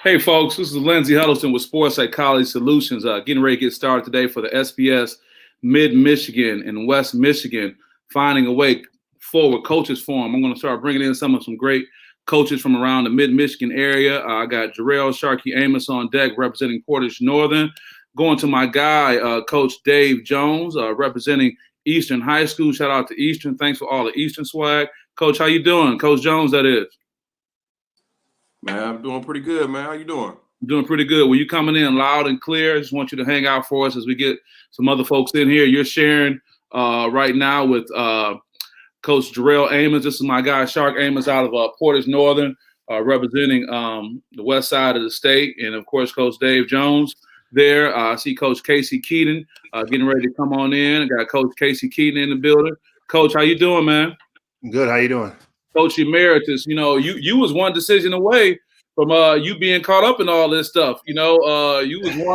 Hey, folks, this is Lindsey Huddleston with Sports Psychology Solutions. Getting ready to get started today for the SPS Mid-Michigan and West Michigan Finding a Way Forward Coaches Forum. I'm going to start bringing in some great coaches from around the Mid-Michigan area. I got Jarrell Sharkey Amos on deck representing Portage Northern. Going to my guy, Coach Dave Jones, representing Eastern High School. Shout out to Eastern. Thanks for all the Eastern swag. Coach, how you doing? Coach Jones, that is. Man, I'm doing pretty good, man. How you doing? Doing pretty good. Well, you coming in loud and clear. I just want you to hang out for us as we get some other folks in here. You're sharing right now with Coach Jarrell Amos. This is my guy, Shark Amos, out of Portage Northern, representing the west side of the state. And, of course, Coach Dave Jones there. I see Coach Casey Keaton getting ready to come on in. I got Coach Casey Keaton in the building. Coach, how you doing, man? Good. How you doing? Coach Emeritus, you was one decision away from you being caught up in all this stuff. You was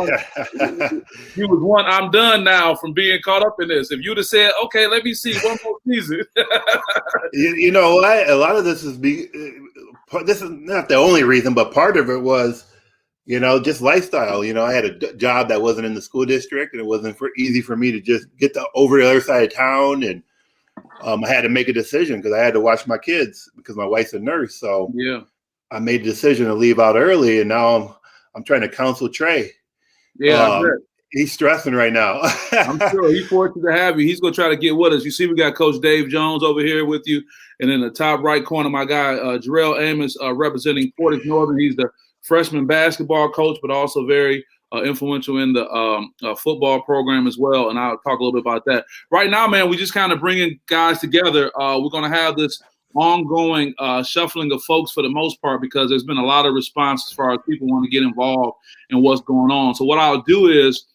one I'm done now from being caught up in this. If you'd have said, okay, let me see one more season. you know what? A lot of this is this is not the only reason, but part of it was, just lifestyle. I had a job that wasn't in the school district, and it wasn't easy for me to just get over the other side of town, and I had to make a decision because I had to watch my kids because my wife's a nurse. So yeah, I made a decision to leave out early, and now I'm trying to counsel Trey. Yeah, he's stressing right now. I'm sure he's fortunate to have you. He's going to try to get with us. You see, we got Coach Dave Jones over here with you. And in the top right corner, my guy, Jarrell Amos, representing Portage Northern. He's the freshman basketball coach, but also very influential in the football program as well. And I'll talk a little bit about that. Right now, man, we just kind of bringing guys together. We're going to have this ongoing shuffling of folks for the most part because there's been a lot of response as far as people want to get involved in what's going on. So what I'll do is,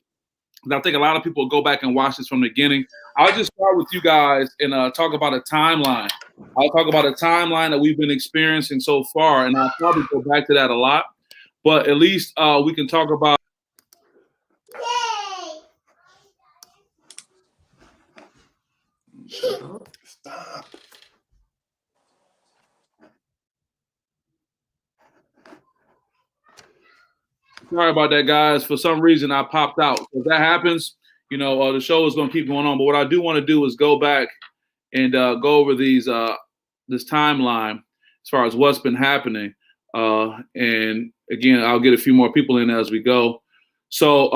I think a lot of people will go back and watch this from the beginning. I'll just start with you guys and talk about a timeline. I'll talk about a timeline that we've been experiencing so far, and I'll probably go back to that a lot. But at least we can talk about Stop. Sorry about that, guys. For some reason, I popped out. If that happens, the show is going to keep going on. But what I do want to do is go back and go over this timeline as far as what's been happening. And again, I'll get a few more people in as we go. So,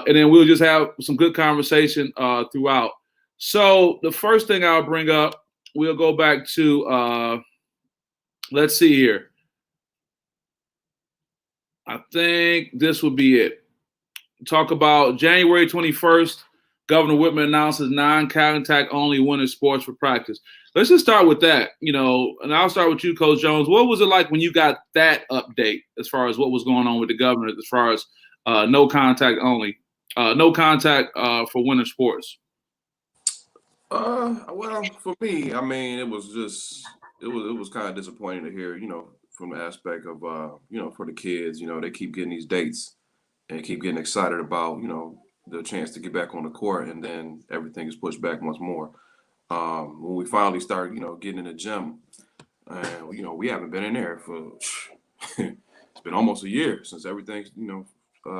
and then we'll just have some good conversation throughout. So the first thing I'll bring up, we'll go back to, let's see here. I think this would be it. Talk about January 21st, Governor Whitmer announces non-contact only winter sports for practice. Let's just start with that, and I'll start with you, Coach Jones. What was it like when you got that update as far as what was going on with the governor as far as no contact only, no contact for winter sports? Well, for me, I mean, it was kind of disappointing to hear, from the aspect of, for the kids, they keep getting these dates and keep getting excited about, the chance to get back on the court, and then everything is pushed back once more. When we finally start, getting in the gym, we haven't been in there for, it's been almost a year since everything,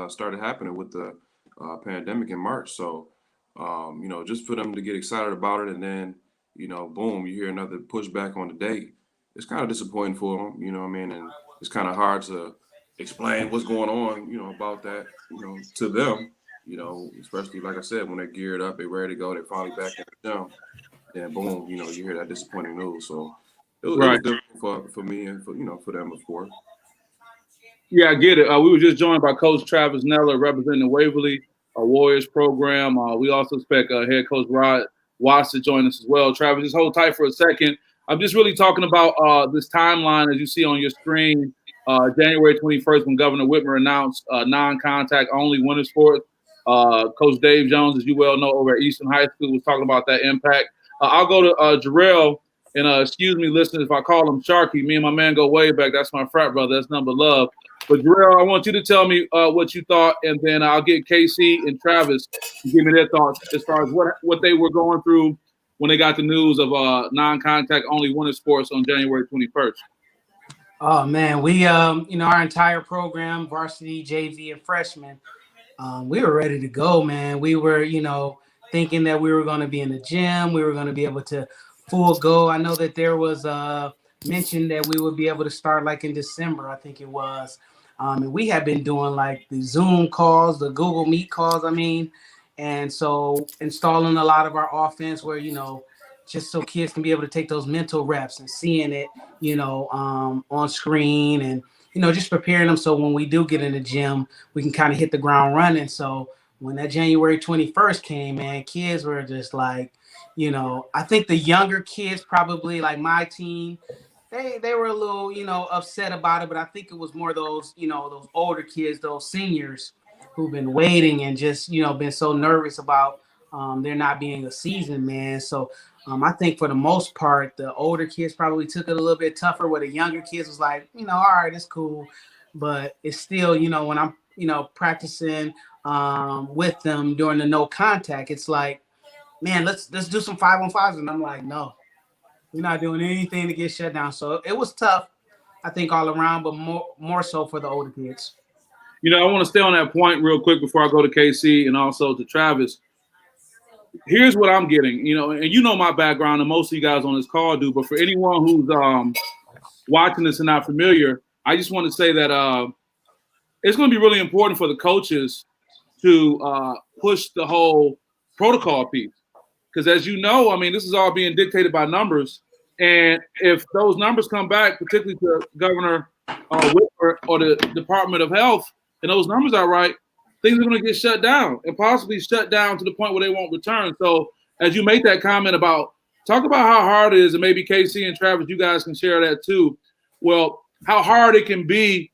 started happening with the pandemic in March. So, just for them to get excited about it and then, boom, you hear another pushback on the date. It's kind of disappointing for them, and it's kind of hard to explain what's going on, about that, to them, especially like I said, when they're geared up, they're ready to go, they're finally back in the gym, then boom, you hear that disappointing news. So it was difficult for me and for them, of course. Yeah, I get it. We were just joined by Coach Travis Neller representing the Waverly Warriors program. We also expect head coach Rod Watts to join us as well. Travis, just hold tight for a second. I'm just really talking about this timeline as you see on your screen, January 21st when Governor Whitmer announced non-contact only winter sports. Coach Dave Jones, as you well know, over at Eastern High School was talking about that impact. I'll go to Jarrell, and excuse me, listeners, if I call him Sharky. Me and my man go way back. That's my frat brother. That's number love. But Jarrell, I want you to tell me what you thought, and then I'll get Casey and Travis to give me their thoughts as far as what they were going through when they got the news of non-contact only winter sports on January 21st. Oh man, we our entire program, varsity, JV, and freshman, we were ready to go, man. We were, thinking that we were going to be in the gym. We were going to be able to full go. I know that there was mention that we would be able to start like in December, I think it was. And we had been doing like the Zoom calls, the Google Meet calls, and so installing a lot of our offense where, just so kids can be able to take those mental reps and seeing it, on screen and, just preparing them so when we do get in the gym, we can kind of hit the ground running. So when that January 21st came, man, kids were just like, I think the younger kids probably like my team, they were a little, upset about it, but I think it was more those, those older kids, those seniors who've been waiting and just, been so nervous about there not being a season, man. So I think for the most part, the older kids probably took it a little bit tougher, where the younger kids was like, all right, it's cool. But it's still, when I'm, practicing with them during the no contact, it's like, man, let's do some 5-on-5s. And I'm like, no, we're not doing anything to get shut down. So it was tough, I think, all around, but more so for the older kids. I want to stay on that point real quick before I go to KC and also to Travis. Here's what I'm getting, and my background, and most of you guys on this call do, but for anyone who's watching this and not familiar, I just want to say that it's going to be really important for the coaches to push the whole protocol piece. Because as you know, this is all being dictated by numbers. And if those numbers come back, particularly to Governor Whitmer or the Department of Health, and those numbers are right, things are going to get shut down and possibly shut down to the point where they won't return. So as you make that comment talk about how hard it is, and maybe KC and Travis, you guys can share that too. Well, how hard it can be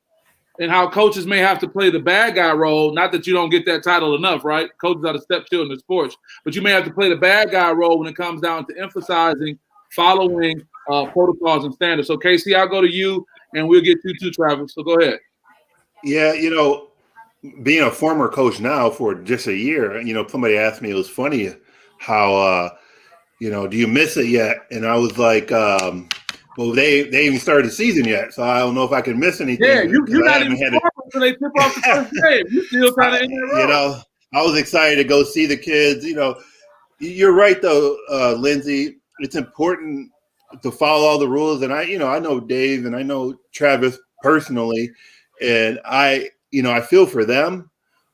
and how coaches may have to play the bad guy role. Not that you don't get that title enough, right? Coaches are the stepchildren of sports. But you may have to play the bad guy role when it comes down to emphasizing following protocols and standards. So, Casey, I'll go to you, and we'll get you too, Travis. So go ahead. Yeah, being a former coach now for just a year, somebody asked me, it was funny how, do you miss it yet? And I was like, well, they even started the season yet, so I don't know if I can miss anything. Yeah, you're not even until they tip off the first game. You still kind of in there. I was excited to go see the kids. You're right though, Lindsay. It's important to follow all the rules, and I know Dave and I know Travis personally, and I feel for them.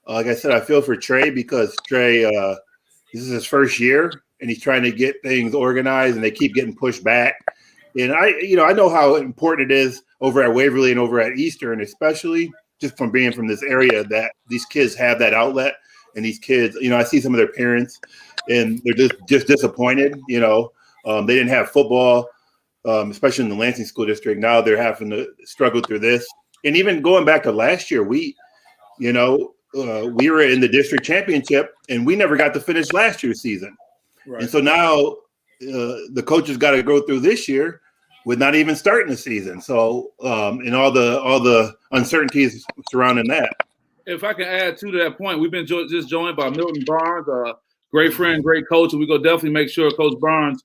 Like I said, I feel for Trey because Trey, this is his first year, and he's trying to get things organized, and they keep getting pushed back. And I know how important it is over at Waverly and over at Eastern, especially just from being from this area, that these kids have that outlet. And these kids, I see some of their parents, and they're just disappointed. They didn't have football, especially in the Lansing School District. Now they're having to struggle through this. And even going back to last year, we were in the district championship, and we never got to finish last year's season. Right. And so now the coaches got to go through this year with not even starting the season. So, and all the uncertainties surrounding that. If I can add to that point, we've been just joined by Milton Barnes, a great friend, great coach, and we're going to definitely make sure Coach Barnes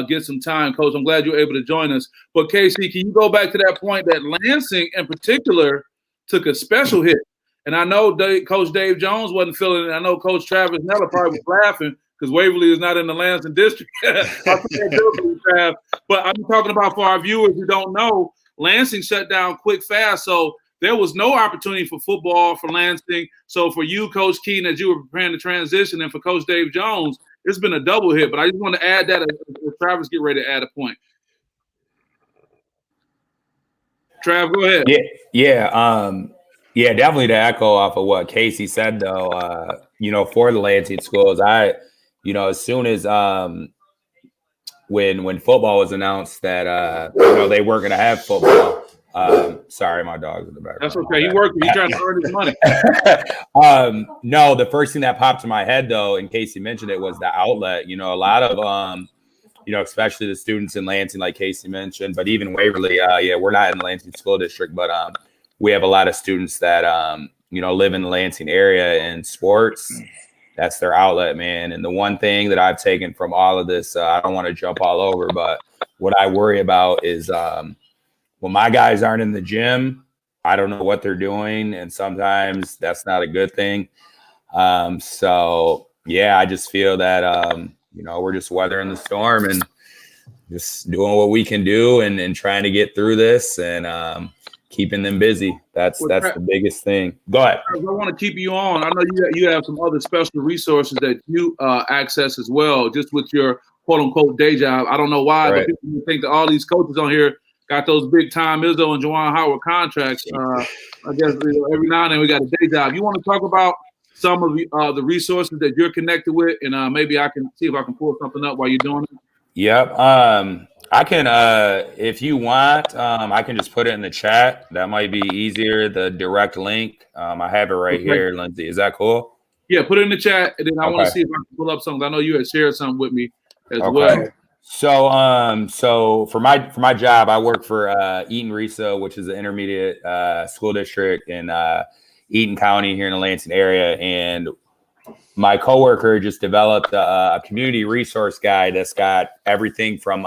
gets some time. Coach, I'm glad you're able to join us. But, Casey, can you go back to that point that Lansing in particular took a special hit? And I know Coach Dave Jones wasn't feeling it. I know Coach Travis Neller probably was laughing because Waverly is not in the Lansing district. But I'm talking about for our viewers who don't know, Lansing shut down quick, fast. So there was no opportunity for football for Lansing. So for you, Coach Keaton, as you were preparing to transition, and for Coach Dave Jones, it's been a double hit. But I just want to add that as Travis get ready to add a point. Trav, go ahead. Yeah, definitely to echo off of what Casey said, though, for the Lansing schools, as soon as when football was announced that, they weren't going to have football. Sorry, my dog's in the background. That's okay. He working. He's trying to earn his money. No, the first thing that popped in my head, though, in case you mentioned it, was the outlet. A lot of, especially the students in Lansing, like Casey mentioned, but even Waverly, we're not in the Lansing School District, but we have a lot of students that, live in the Lansing area, and sports, that's their outlet, man. And the one thing that I've taken from all of this, I don't want to jump all over, but what I worry about is when my guys aren't in the gym, I don't know what they're doing, and sometimes that's not a good thing. So yeah, I just feel that we're just weathering the storm and just doing what we can do and trying to get through this and keeping them busy. That's the biggest thing. Go ahead. I want to keep you on. I know you have some other special resources that you access as well, just with your quote unquote day job. I don't know why, but people think that all these coaches on here got those big time Izzo and Juwan Howard contracts. I guess every now and then we got a day job. You want to talk about some of the resources that you're connected with, and maybe I can see if I can pull something up while you're doing it. Yep. I can, if you want, I can just put it in the chat. That might be easier. The direct link. I have it right here, Lindsay. Is that cool? Yeah, put it in the chat, and then I want to see if I can pull up something. I know you had shared something with me as well. So for my job, I work for Eaton Risa, which is an intermediate school district in Eaton County here in the Lansing area, and my coworker just developed a community resource guide that's got everything from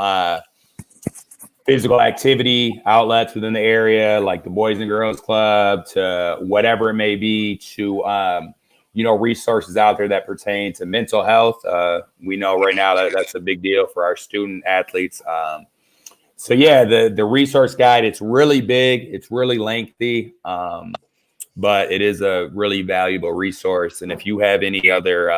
physical activity outlets within the area, like the Boys and Girls Club, to whatever it may be, to resources out there that pertain to mental health. We know right now that that's a big deal for our student athletes. So yeah, the resource guide, it's really big, it's really lengthy. But it is a really valuable resource. And if you have any other,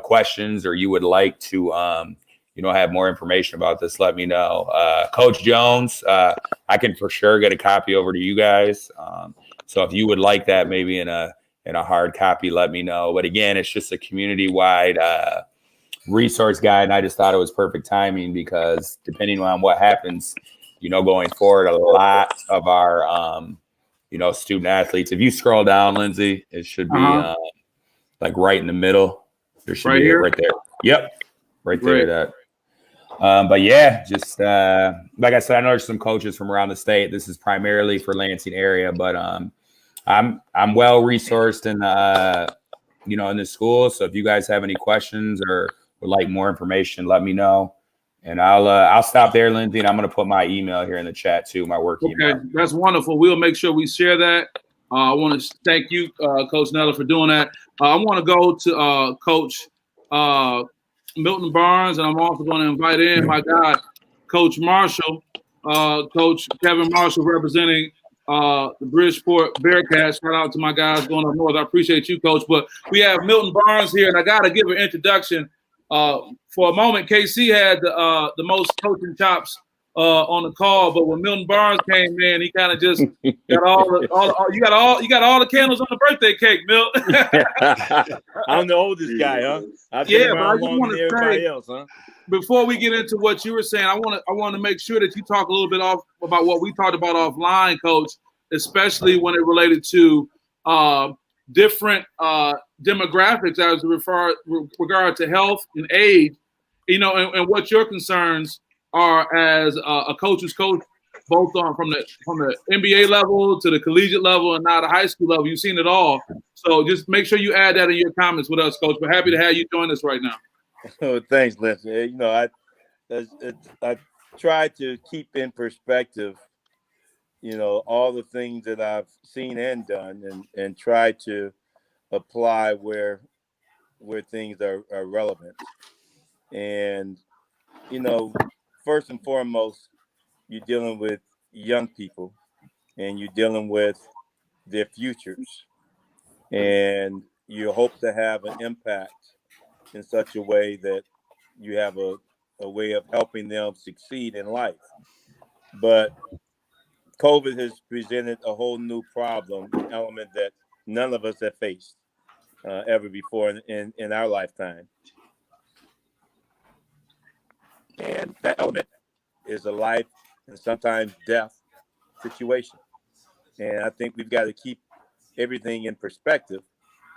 questions, or you would like to, have more information about this, let me know. Coach Jones, I can for sure get a copy over to you guys. So if you would like that, maybe in a hard copy, let me know. But again, it's just a community-wide resource guide. And I just thought it was perfect timing because depending on what happens, going forward, a lot of our, student athletes. If you scroll down, Lindsay, it should be like right in the middle. There should be right there. Yep, right there. That. But yeah, just like I said, I know there's some coaches from around the state. This is primarily for Lansing area, but I'm well resourced in in the school. So if you guys have any questions or would like more information, let me know. And I'll stop there, Lindsay, and I'm going to put my email here in the chat too, my work email. Okay, that's wonderful. We'll make sure we share that. I want to thank you, Coach Nella, for doing that. I want to go to Coach Milton Barnes, and I'm also going to invite in my guy, Coach Marshall, Coach Kevin Marshall, representing the Bridgeport Bearcats. Shout out to my guys going up north. I appreciate you, Coach. But we have Milton Barnes here, and I got to give an introduction. For a moment, KC had the most coaching chops on the call, but when Milton Barnes came in, he kind of just got you got all the candles on the birthday cake, Milt. I'm the oldest guy, huh? I've been around longer than everybody else, huh? Before we get into what you were saying, I want to make sure that you talk a little bit about what we talked about offline, Coach, especially when it related to different demographics as regard to health and age, and what your concerns are as a coach's coach, both from the NBA level to the collegiate level and now the high school level. You've seen it all. So just make sure you add that in your comments with us, Coach. We're happy to have you join us right now. Oh, thanks, Lindsay. I try to keep in perspective, all the things that I've seen and done, and try to apply where things are relevant. And first and foremost, you're dealing with young people, and you're dealing with their futures, and you hope to have an impact in such a way that you have a way of helping them succeed in life. But COVID has presented a whole new problem, element that none of us have faced ever before in our lifetime. And that element is a life and sometimes death situation. And I think we've got to keep everything in perspective,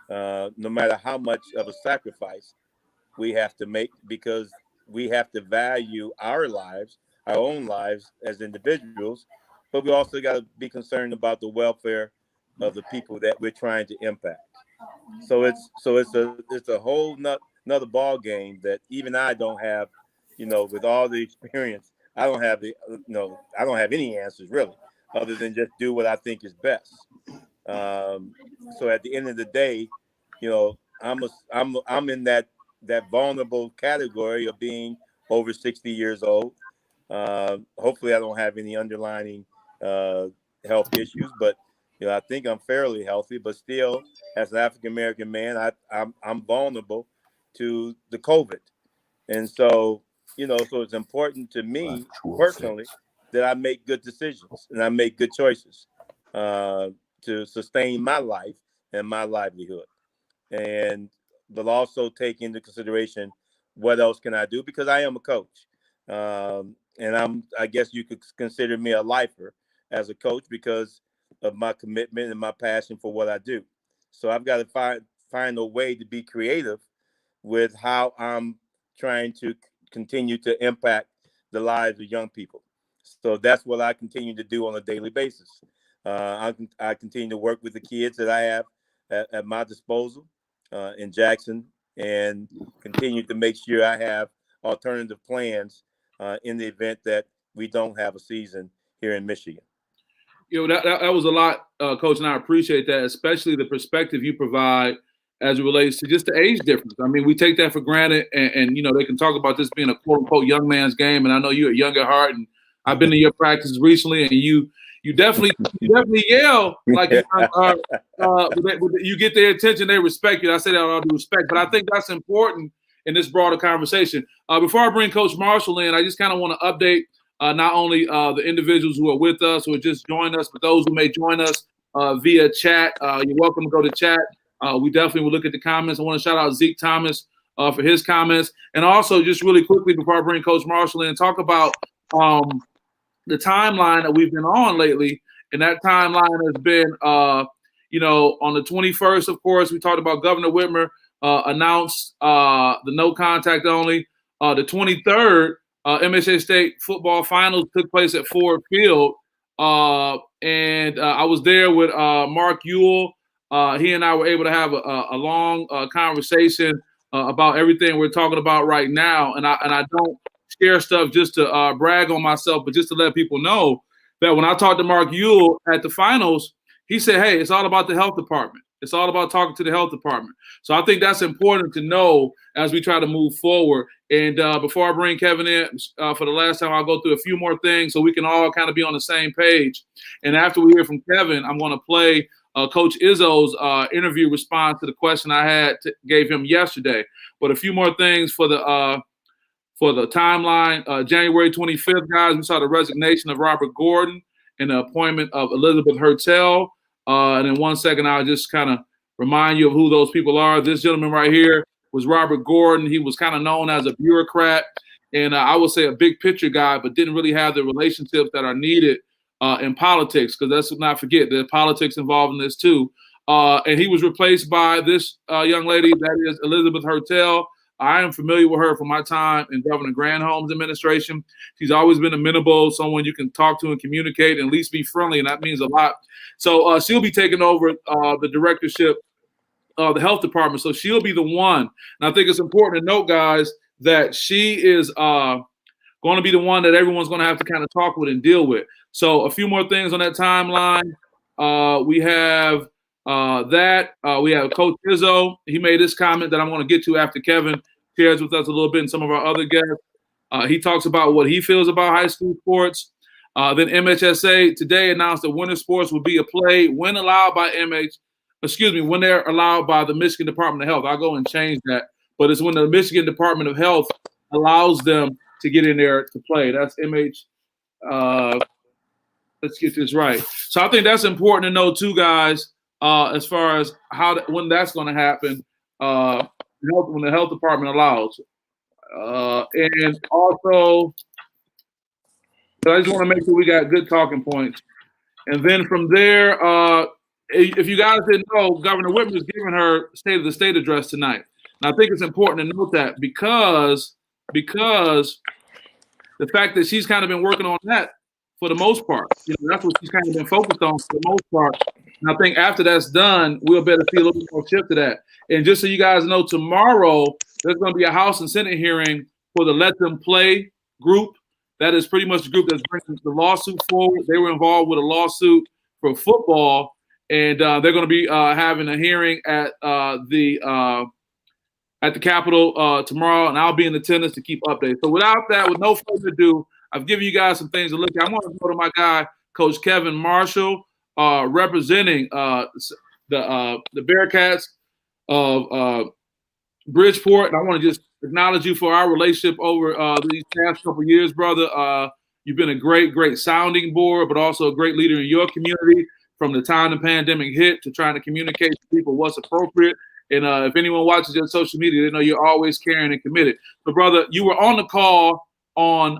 no matter how much of a sacrifice we have to make, because we have to value our lives, our own lives as individuals, but we also got to be concerned about the welfare of the people that we're trying to impact. So it's a whole another ball game that even I don't have, with all the experience I don't have I don't have any answers really, other than just do what I think is best. So at the end of the day, I'm in that vulnerable category of being over 60 years old. Hopefully I don't have any underlying health issues, but I think I'm fairly healthy, but still as an African-American man, I'm vulnerable to the COVID. And so, so it's important to me personally that I make good decisions and I make good choices to sustain my life and my livelihood. But also take into consideration what else can I do, because I am a coach. And I guess you could consider me a lifer as a coach because of my commitment and my passion for what I do. So I've got to find a way to be creative with how I'm trying to continue to impact the lives of young people. So that's what I continue to do on a daily basis. I continue to work with the kids that I have at my disposal in Jackson, and continue to make sure I have alternative plans in the event that we don't have a season here in Michigan. That was a lot, Coach, and I appreciate that, especially the perspective you provide as it relates to just the age difference. I mean, we take that for granted, and they can talk about this being a quote-unquote young man's game, and I know you're young at heart, and I've been to your practices recently, and you definitely yell like you get their attention, they respect you. I say that with all due respect, but I think that's important in this broader conversation. Before I bring Coach Marshall in, I just kind of want to update not only the individuals who are with us, who have just joined us, but those who may join us via chat. You're welcome to go to chat. We definitely will look at the comments. I want to shout out Zeke Thomas for his comments. And also, just really quickly before I bring Coach Marshall in, talk about the timeline that we've been on lately. And that timeline has been, on the 21st, of course, we talked about Governor Whitmer announced the no contact only. The 23rd, MHA State football finals took place at Ford Field. And I was there with Mark Ewell. He and I were able to have a long conversation about everything we're talking about right now. And I don't share stuff just to brag on myself, but just to let people know that when I talked to Mark Ewell at the finals, he said, hey, it's all about the health department. It's all about talking to the health department. So I think that's important to know as we try to move forward. And before I bring Kevin in for the last time, I'll go through a few more things so we can all kind of be on the same page. And after we hear from Kevin, I'm going to play Coach Izzo's interview response to the question I gave him yesterday. But a few more things for the timeline. January 25th, guys, we saw the resignation of Robert Gordon and the appointment of Elizabeth Hertel. And in 1 second, I'll just kind of remind you of who those people are. This gentleman right here was Robert Gordon. He was kind of known as a bureaucrat and I would say a big picture guy, but didn't really have the relationships that are needed in politics, because let's not forget there's politics involved in this too. And he was replaced by this young lady, that is Elizabeth Hertel. I am familiar with her from my time in Governor Granholm's administration. She's always been amenable, someone you can talk to and communicate and at least be friendly, and that means a lot. So she'll be taking over the directorship of the health department. So she'll be the one. And I think it's important to note, guys, that she is going to be the one that everyone's going to have to kind of talk with and deal with. So a few more things on that timeline. We have we have Coach Izzo. He made this comment that I'm going to get to after Kevin shares with us a little bit and some of our other guests. He talks about what he feels about high school sports. Then MHSA today announced that winter sports will be a play when allowed by when they're allowed by the Michigan Department of Health. I'll go and change that. But it's when the Michigan Department of Health allows them to get in there to play. That's let's get this right. So I think that's important to know too, guys, as far as when that's going to happen, when the health department allows. And also, I just want to make sure we got good talking points. And then from there, if you guys didn't know, Governor Whitmer is giving her State of the State address tonight. And I think it's important to note that because the fact that she's kind of been working on that for the most part. That's what she's kind of been focused on for the most part. And I think after that's done, we'll better see a little bit more shift to that. And just so you guys know, tomorrow there's going to be a House and Senate hearing for the Let Them Play group That is pretty much the group that's bringing the lawsuit forward. They were involved with a lawsuit for football, and they're going to be having a hearing at the Capitol tomorrow, and I'll be in attendance to keep updates. So without that, with no further ado, I've given you guys some things to look at. I'm going to go to my guy, Coach Kevin Marshall, representing the Bearcats of Bridgeport. And I want to just acknowledge you for our relationship over these past couple of years, brother. You've been a great, great sounding board, but also a great leader in your community from the time the pandemic hit to trying to communicate to people what's appropriate. And if anyone watches your social media, they know you're always caring and committed. So, brother, you were on the call on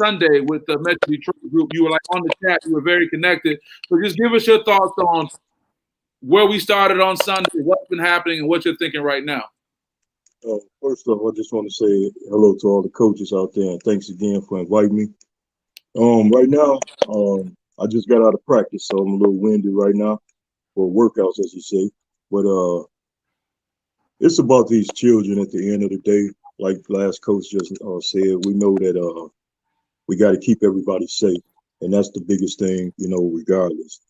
Sunday with the Metro Detroit group. You were like on the chat. You were very connected. So just give us your thoughts on where we started on Sunday, what's been happening, and what you're thinking right now. First off, I just want to say hello to all the coaches out there, and thanks again for inviting me. Right now, I just got out of practice, so I'm a little winded right now, for workouts, as you say. But it's about these children at the end of the day. Like last coach just said, we know that we got to keep everybody safe, and that's the biggest thing, regardless.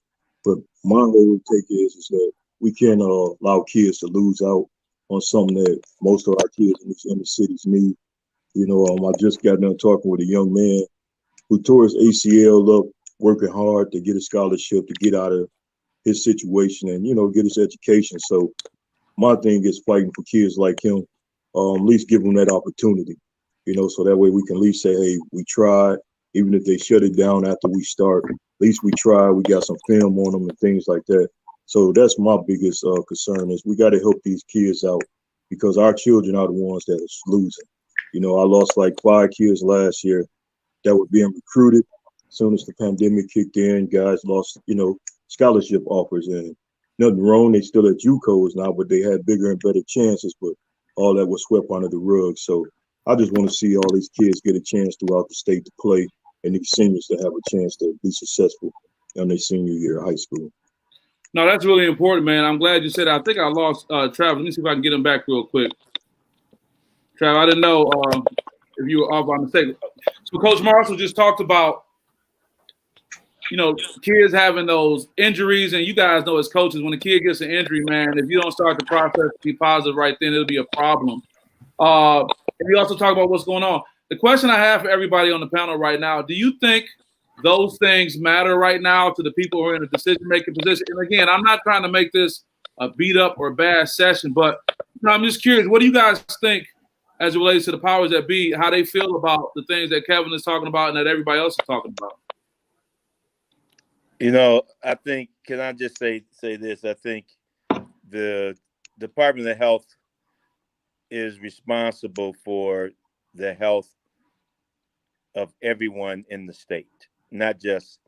But my whole take is that we can't allow kids to lose out on something that most of our kids in these inner cities need. I just got done talking with a young man who tore his ACL up, working hard to get a scholarship to get out of his situation and, get his education. So my thing is fighting for kids like him, at least give them that opportunity, so that way we can at least say, hey, we tried, even if they shut it down after we start, at least we tried, we got some film on them and things like that. So that's my biggest concern is we got to help these kids out because our children are the ones that are losing. I lost like 5 kids last year that were being recruited. As soon as the pandemic kicked in, guys lost, scholarship offers, and nothing wrong. They still at JUCOs now, but they had bigger and better chances, but all that was swept under the rug. So I just want to see all these kids get a chance throughout the state to play and these seniors to have a chance to be successful in their senior year of high school. No, that's really important, man. I'm glad you said that. I think I lost Trav. Let me see if I can get him back real quick. Trav, I didn't know if you were off by mistake. So Coach Marshall just talked about, kids having those injuries, and you guys know as coaches, when a kid gets an injury, man, if you don't start the process to be positive right then, it'll be a problem. And you also talk about what's going on. The question I have for everybody on the panel right now, do you think those things matter right now to the people who are in a decision-making position? And again, I'm not trying to make this a beat-up or a bad session, but I'm just curious, what do you guys think as it relates to the powers that be, how they feel about the things that Kevin is talking about and that everybody else is talking about? I think, can I just say this? I think the Department of Health is responsible for the health of everyone in the state, not just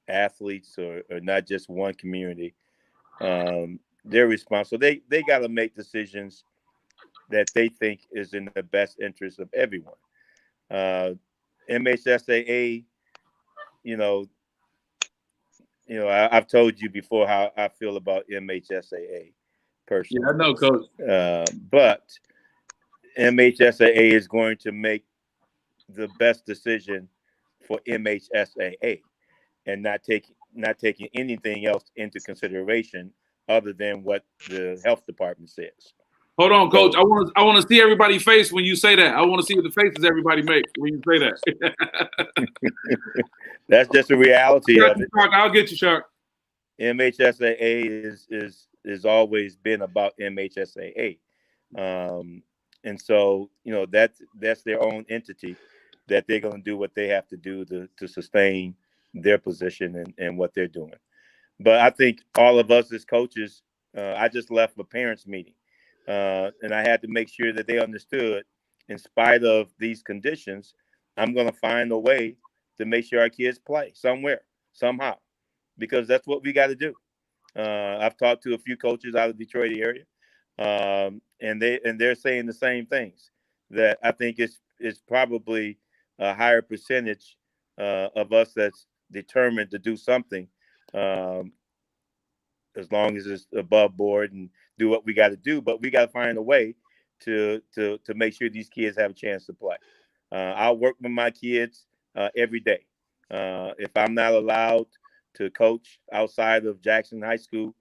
athletes or not just one community. They're responsible. They got to make decisions that they think is in the best interest of everyone. MHSAA, I've told you before how I feel about MHSAA personally. Yeah, I know, Coach. But MHSAA is going to make the best decision for MHSAA and not taking anything else into consideration other than what the health department says. Hold on, Coach. I want to see everybody's face when you say that. I want to see what the faces everybody makes when you say that. That's just the reality of it. I'll get you, Shark. MHSAA is always been about MHSAA, and so that's their own entity that they're going to do what they have to do to sustain their position and what they're doing. But I think all of us as coaches, I just left a parents meeting, and I had to make sure that they understood, in spite of these conditions, I'm going to find a way to make sure our kids play somewhere, somehow, because that's what we got to do. I've talked to a few coaches out of the Detroit area, and they're saying the same things, that I think it's probably a higher percentage of us that's determined to do something, as long as it's above board and do what we got to do. But we got to find a way to make sure these kids have a chance to play. I'll work with my kids every day. If I'm not allowed to coach outside of Jackson High School,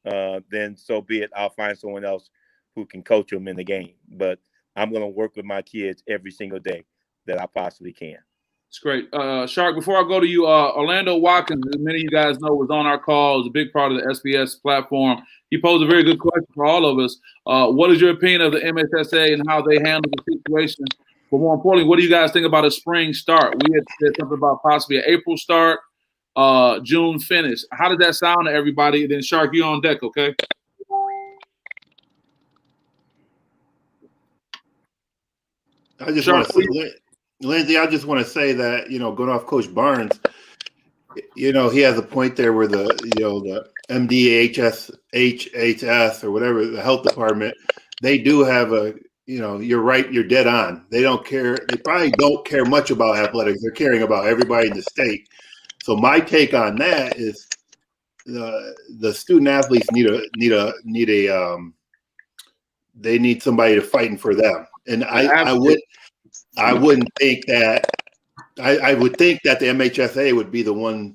then so be it. I'll find someone else who can coach them in the game. But I'm going to work with my kids every single day that I possibly can. It's great. Shark, before I go to you, Orlando Watkins, as many of you guys know, was on our call, was a big part of the SPS platform. He posed a very good question for all of us. What is your opinion of the MHSA and how they handle the situation? But more importantly, what do you guys think about a spring start? We had said something about possibly an April start, June finish. How did that sound to everybody? And then, Shark, you on deck, okay? I just want to say, Lindsay, I just want to say that, going off Coach Barnes, he has a point there where the MDHS or whatever, the health department, they do have you're right, you're dead on. They don't care. They probably don't care much about athletics. They're caring about everybody in the state. So my take on that is the student athletes they need somebody to fighting for them. And I wouldn't think that. I would think that the MHSA would be the one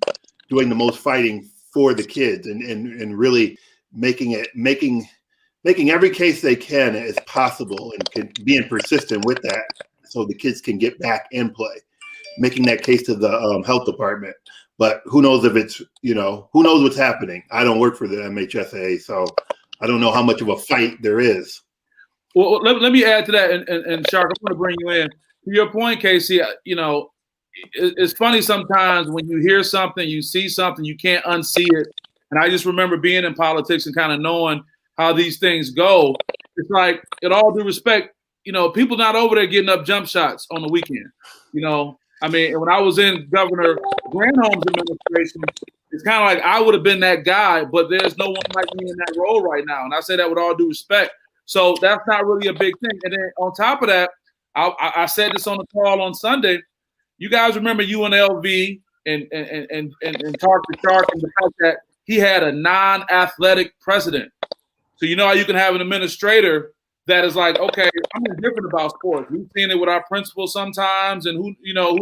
doing the most fighting for the kids and really making every case they can as possible and being persistent with that so the kids can get back and play, making that case to the health department. But who knows if it's, who knows what's happening? I don't work for the MHSA, so I don't know how much of a fight there is. Well, let me add to that, and Shark, I'm going to bring you in. To your point, Casey, it's funny sometimes when you hear something, you see something, you can't unsee it. And I just remember being in politics and kind of knowing how these things go. It's like, in all due respect, people not over there getting up jump shots on the weekend. I mean, when I was in Governor Granholm's administration, it's kind of like I would have been that guy, but there's no one like me in that role right now. And I say that with all due respect. So that's not really a big thing. And then on top of that, I said this on the call on Sunday. You guys remember UNLV and talk to Shark and the fact that he had a non-athletic president. So you know how you can have an administrator that is like, okay, I'm indifferent about sports. We've seen it with our principals sometimes, and who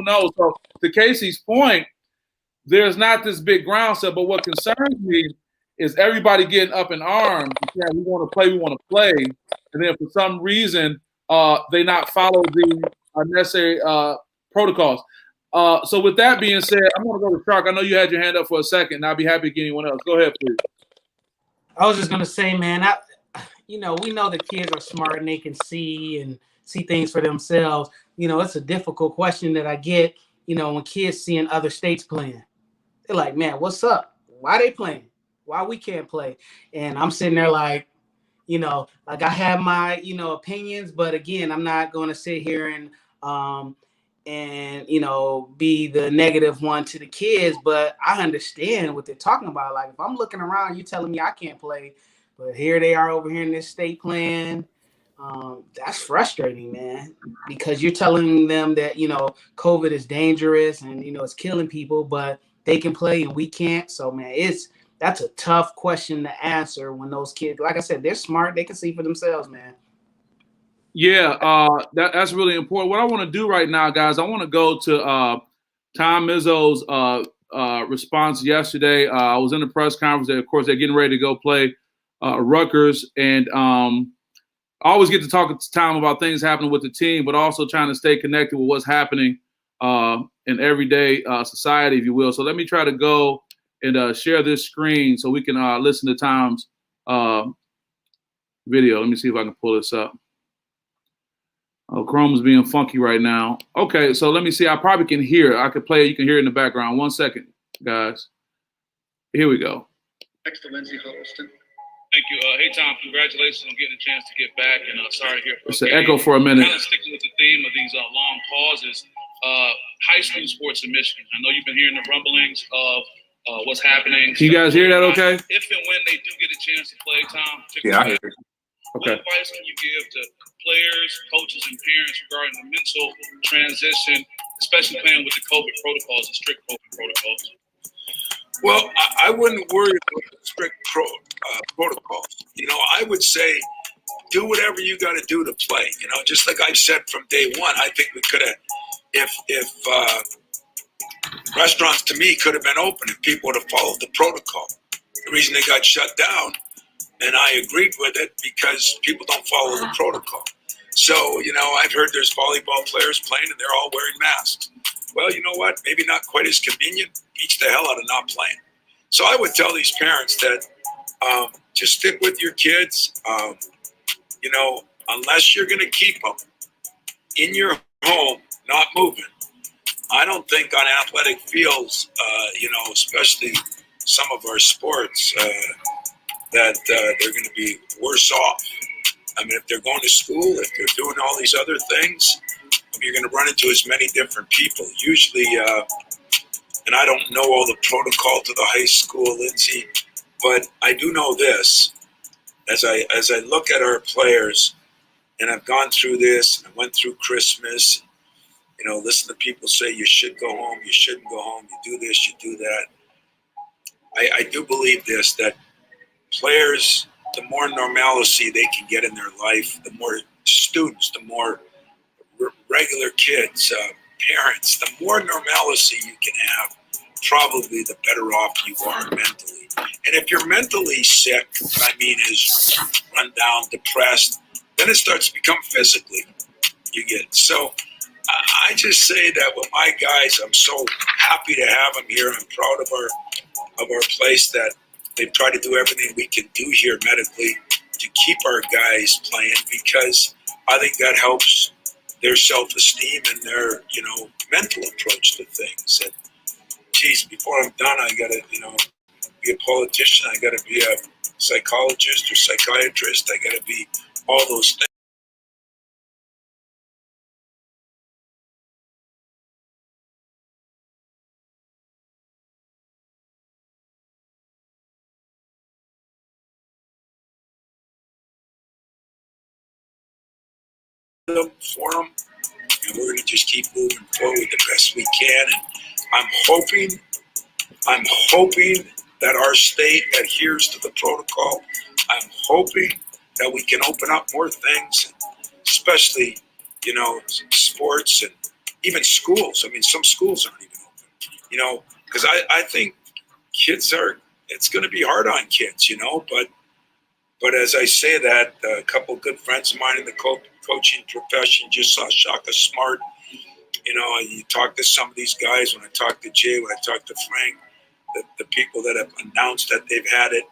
knows. So to Casey's point, there's not this big groundswell. But what concerns me is everybody getting up in arms. Yeah, we want to play, and then for some reason they not follow the necessary protocols. So with that being said, I'm going to go to Shark. I know you had your hand up for a second, and I'll be happy to get anyone else. Go ahead, please. I was just going to say, man, we know that kids are smart and they can see things for themselves. It's a difficult question that I get, when kids seeing other states playing. They're like, man, what's up? Why they playing? Why we can't play? And I'm sitting there like, like I have my, opinions, but again, I'm not going to sit here and be the negative one to the kids, but I understand what they're talking about. Like, if I'm looking around, you telling me I can't play, but here they are over here in this state playing. That's frustrating, man, because you're telling them that, COVID is dangerous and, it's killing people, but they can play and we can't. So, man, that's a tough question to answer when those kids, like I said, they're smart. They can see for themselves, man. Yeah, that's really important. What I want to do right now, guys, I want to go to Tom Izzo's response yesterday. I was in the press conference. Of course, they're getting ready to go play Rutgers. And I always get to talk to Tom about things happening with the team, but also trying to stay connected with what's happening in everyday society, if you will. So let me try to go and share this screen so we can listen to Tom's video. Let me see if I can pull this up. Oh, Chrome's being funky right now. Okay, so let me see. I probably can hear it. I could play it. You can hear it in the background. 1 second, guys. Here we go. Next to Lindsay Huddleston. Thank you. Hey, Tom, congratulations on getting a chance to get back. And sorry to hear for it's an echo for a minute. Kind of sticking with the theme of these long pauses. High school sports in Michigan. I know you've been hearing the rumblings of what's happening. Can you guys hear that okay? If and when they do get a chance to play, Tom. Yeah, I hear you. What advice can you give to players, coaches, and parents regarding the mental transition, especially playing with the COVID protocols, the strict COVID protocols? Well, I wouldn't worry about the strict protocols. I would say do whatever you got to do to play. Just like I've said from day one, I think we could have, if Restaurants, to me, could have been open if people would have followed the protocol. The reason they got shut down, and I agreed with it, because people don't follow the protocol. So, I've heard there's volleyball players playing and they're all wearing masks. Well, you know what? Maybe not quite as convenient. Beats the hell out of not playing. So I would tell these parents that just stick with your kids. Unless you're going to keep them in your home, not moving. I don't think on athletic fields, especially some of our sports, that they're going to be worse off. I mean, if they're going to school, if they're doing all these other things, you're going to run into as many different people. Usually, and I don't know all the protocol to the high school, Lindsay, but I do know this. As I look at our players, and I've gone through this, and I went through Christmas, listen to people say you should go home, you shouldn't go home, you do this, you do that. I do believe this, that players, the more normalcy they can get in their life, the more students, the more regular kids, parents, the more normalcy you can have, probably the better off you are mentally. And if you're mentally sick, is run down, depressed, then it starts to become physically. You get so. I just say that with my guys, I'm so happy to have them here. I'm proud of our place, that they've tried to do everything we can do here medically to keep our guys playing, because I think that helps their self-esteem and their, mental approach to things. And geez, before I'm done, I gotta, be a politician. I gotta be a psychologist or psychiatrist. I gotta be all those things. For them, and we're going to just keep moving forward the best we can. And I'm hoping that our state adheres to the protocol. I'm hoping that we can open up more things, especially, sports and even schools. I mean, some schools aren't even open, because I think it's going to be hard on kids, but as I say that, a couple of good friends of mine in the coaching profession just saw Shaka Smart. You talk to some of these guys, when I talk to Jay, when I talk to Frank, the people that have announced that they've had it,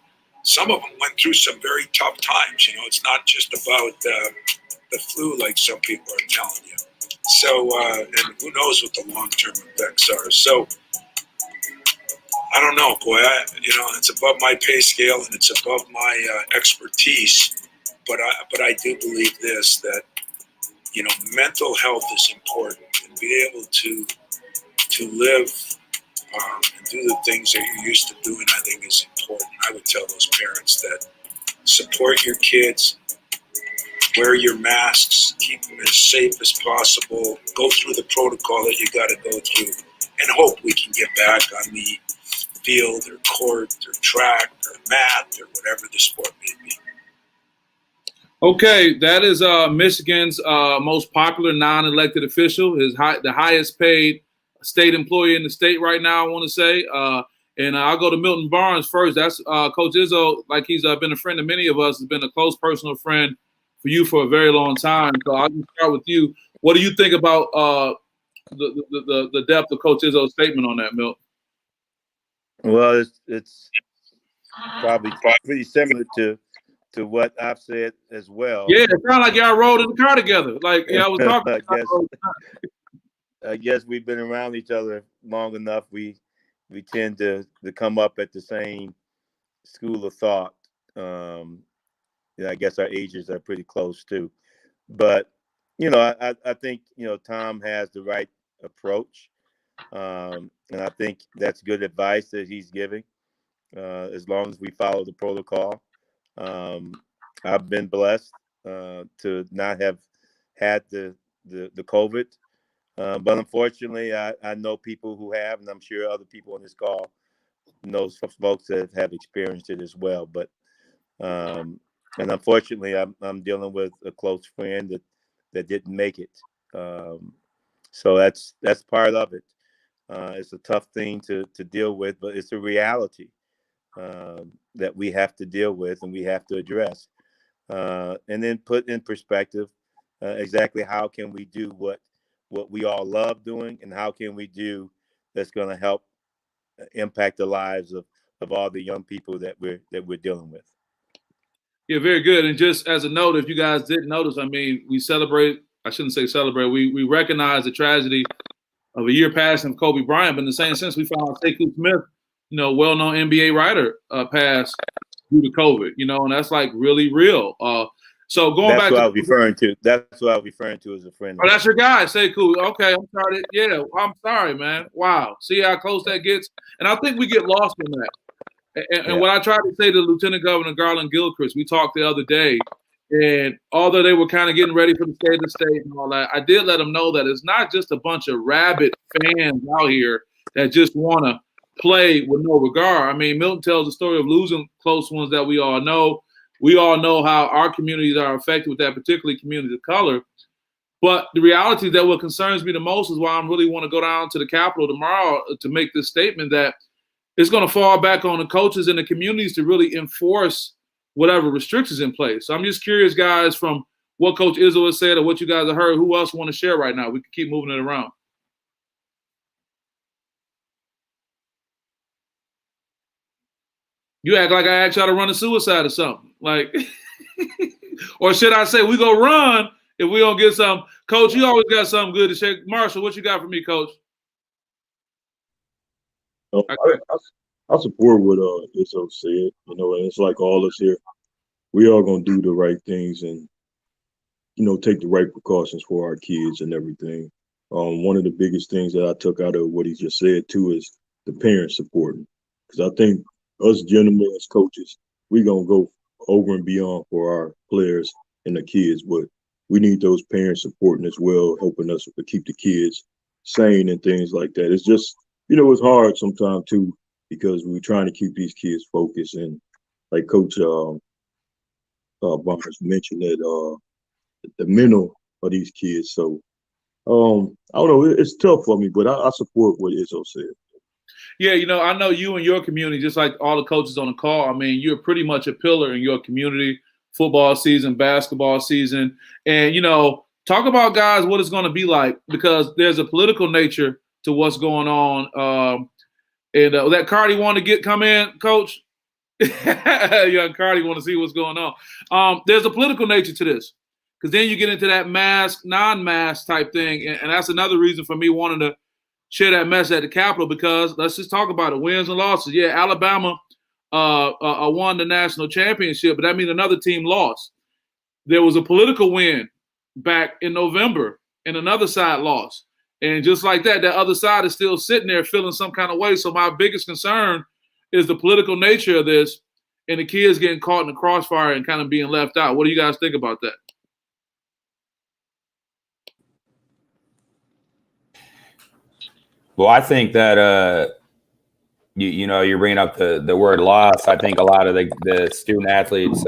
some of them went through some very tough times. It's not just about the flu like some people are telling you. So, and who knows what the long-term effects are. So, I don't know, boy. It's above my pay scale and it's above my expertise. But I do believe this, that mental health is important, and be able to live and do the things that you're used to doing, I think, is important. I would tell those parents that support your kids, wear your masks, keep them as safe as possible, go through the protocol that you got to go through, and hope we can get back on the field or court or track or math or whatever the sport may be. Okay, that is Michigan's most popular non-elected official, the highest paid state employee in the state right now, I want to say. And I'll go to Milton Barnes first. That's Coach Izzo, like he's been a friend of many of us, has been a close personal friend for you for a very long time. So I'll just start with you. What do you think about the depth of Coach Izzo's statement on that, Milton? Well, it's probably pretty similar to what I've said as well. Yeah, it sounds like y'all rode in the car together. Like, I was talking. I guess we've been around each other long enough. We tend to come up at the same school of thought. I guess our ages are pretty close too. But I think Tom has the right approach, and I think that's good advice that he's giving. As long as we follow the protocol, I've been blessed to not have had the COVID, but unfortunately, I know people who have, and I'm sure other people on this call know some folks that have experienced it as well. But and unfortunately, I'm dealing with a close friend that didn't make it. So that's part of it. It's a tough thing to deal with, but it's a reality that we have to deal with and we have to address. And then put in perspective exactly how can we do what we all love doing, and how can we do that's going to help impact the lives of all the young people that we're dealing with. Yeah, very good. And just as a note, if you guys didn't notice, I mean, we celebrate. I shouldn't say celebrate. We recognize the tragedy of a year passing of Kobe Bryant, but in the same sense, we found Sekou Smith, well-known NBA writer, passed due to COVID. And that's like really real. So going That's back what to I was referring to. That's what I was referring to as a friend. Oh, that's your guy, Sekou. Okay, I'm sorry. Yeah, I'm sorry, man. Wow. See how close that gets? And I think we get lost in that. And what I tried to say to Lieutenant Governor Garland Gilchrist, we talked the other day, and although they were kind of getting ready for the state of the state and all that, I did let them know that it's not just a bunch of rabid fans out here that just want to play with no regard. I mean, Milton tells the story of losing close ones that we all know. We all know how our communities are affected with that, particularly community of color. But the reality that what concerns me the most is why I really want to go down to the Capitol tomorrow to make this statement that it's going to fall back on the coaches and the communities to really enforce whatever restrictions in place. So I'm just curious, guys, from what Coach Izzo has said or what you guys have heard, who else want to share right now? We can keep moving it around. You act like I asked y'all to run a suicide or something. Like, or should I say we go run if we don't get some? Coach, you always got something good to share. Marshall, what you got for me, Coach? I support what Izzo said, and it's like all us here. We are gonna do the right things and take the right precautions for our kids and everything. One of the biggest things that I took out of what he just said too is the parents supporting, because I think us gentlemen as coaches, we gonna go over and beyond for our players and the kids, but we need those parents supporting as well, helping us to keep the kids sane and things like that. It's just it's hard sometimes too, because we're trying to keep these kids focused, and like Coach Barnes mentioned that the mental of these kids. So I don't know, it's tough for me, but I support what Izzo said. Yeah, I know you and your community, just like all the coaches on the call. I mean, you're pretty much a pillar in your community. Football season, basketball season, and talk about, guys, what it's going to be like, because there's a political nature to what's going on. And that Cardi want to come in, Coach. Young Cardi want to see what's going on. There's a political nature to this, because then you get into that mask, non-mask type thing, and that's another reason for me wanting to share that message at the Capitol, because let's just talk about it. Wins and losses. Yeah, Alabama won the national championship, but that means another team lost. There was a political win back in November, and another side lost. And just like that other side is still sitting there feeling some kind of way. So my biggest concern is the political nature of this and the kids getting caught in the crossfire and kind of being left out. What do you guys think about that? Well, I think that you're bringing up the word loss. I think a lot of the student athletes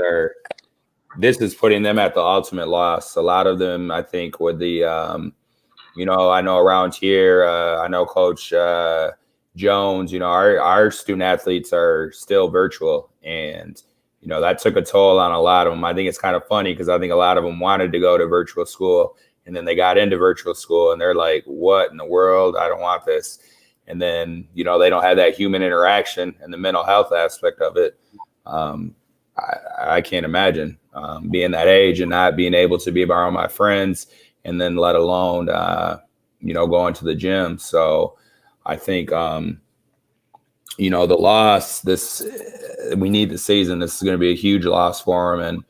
this is putting them at the ultimate loss. A lot of them, I think, with the I know around here, I know Coach Jones, our student athletes are still virtual, and that took a toll on a lot of them. I think it's kind of funny, because I think a lot of them wanted to go to virtual school, and then they got into virtual school and they're like, what in the world? I don't want this. And then, they don't have that human interaction and the mental health aspect of it. I can't imagine being that age and not being able to be around my friends, and then let alone, going to the gym. So I think, the loss, we need the season. This is going to be a huge loss for them. And,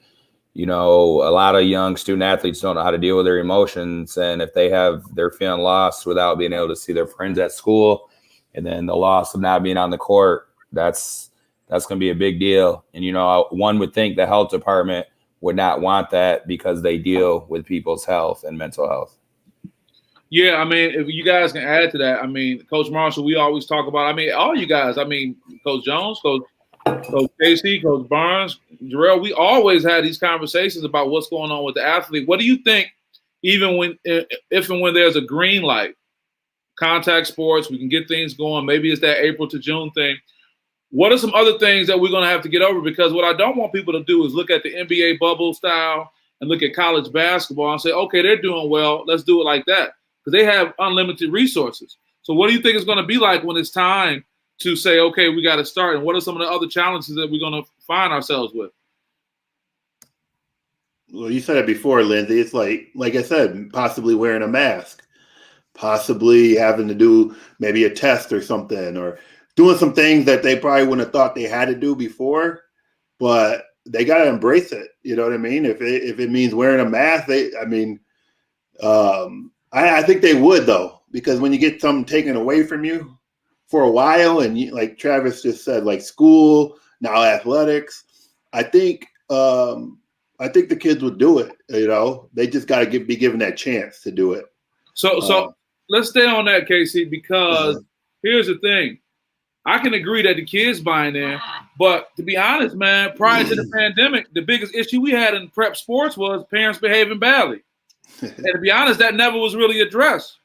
a lot of young student athletes don't know how to deal with their emotions. And if they're feeling lost without being able to see their friends at school, and then the loss of not being on the court, that's going to be a big deal. And, one would think the health department would not want that, because they deal with people's health and mental health. Yeah, I mean, if you guys can add to that, I mean, Coach Marshall, we always talk about, I mean, all you guys, I mean, Coach Jones, Coach Casey, Coach Barnes, Jarrell, we always had these conversations about what's going on with the athlete. What do you think, even if and when there's a green light contact sports. We can get things going. Maybe it's that April to June thing. What are some other things that we're going to have to get over? Because what I don't want people to do is look at the NBA bubble style and look at college basketball and say, okay, they're doing well. Let's do it like that. Because they have unlimited resources. So what do you think it's going to be like when it's time to say, okay, we got to start? And what are some of the other challenges that we're going to find ourselves with? Well, you said it before, Lindsay. It's like I said, possibly wearing a mask, possibly having to do maybe a test or something, or doing some things that they probably wouldn't have thought they had to do before, but they got to embrace it. You know what I mean? If it means wearing a mask, I think they would, though, because when you get something taken away from you for a while, and you, like Travis just said, like school, now athletics, I think the kids would do it. You know, they just got to be given that chance to do it. So let's stay on that, Casey, because here's the thing. I can agree that the kids buying in, but to be honest, man, prior to the pandemic, the biggest issue we had in prep sports was parents behaving badly. And to be honest, that never was really addressed.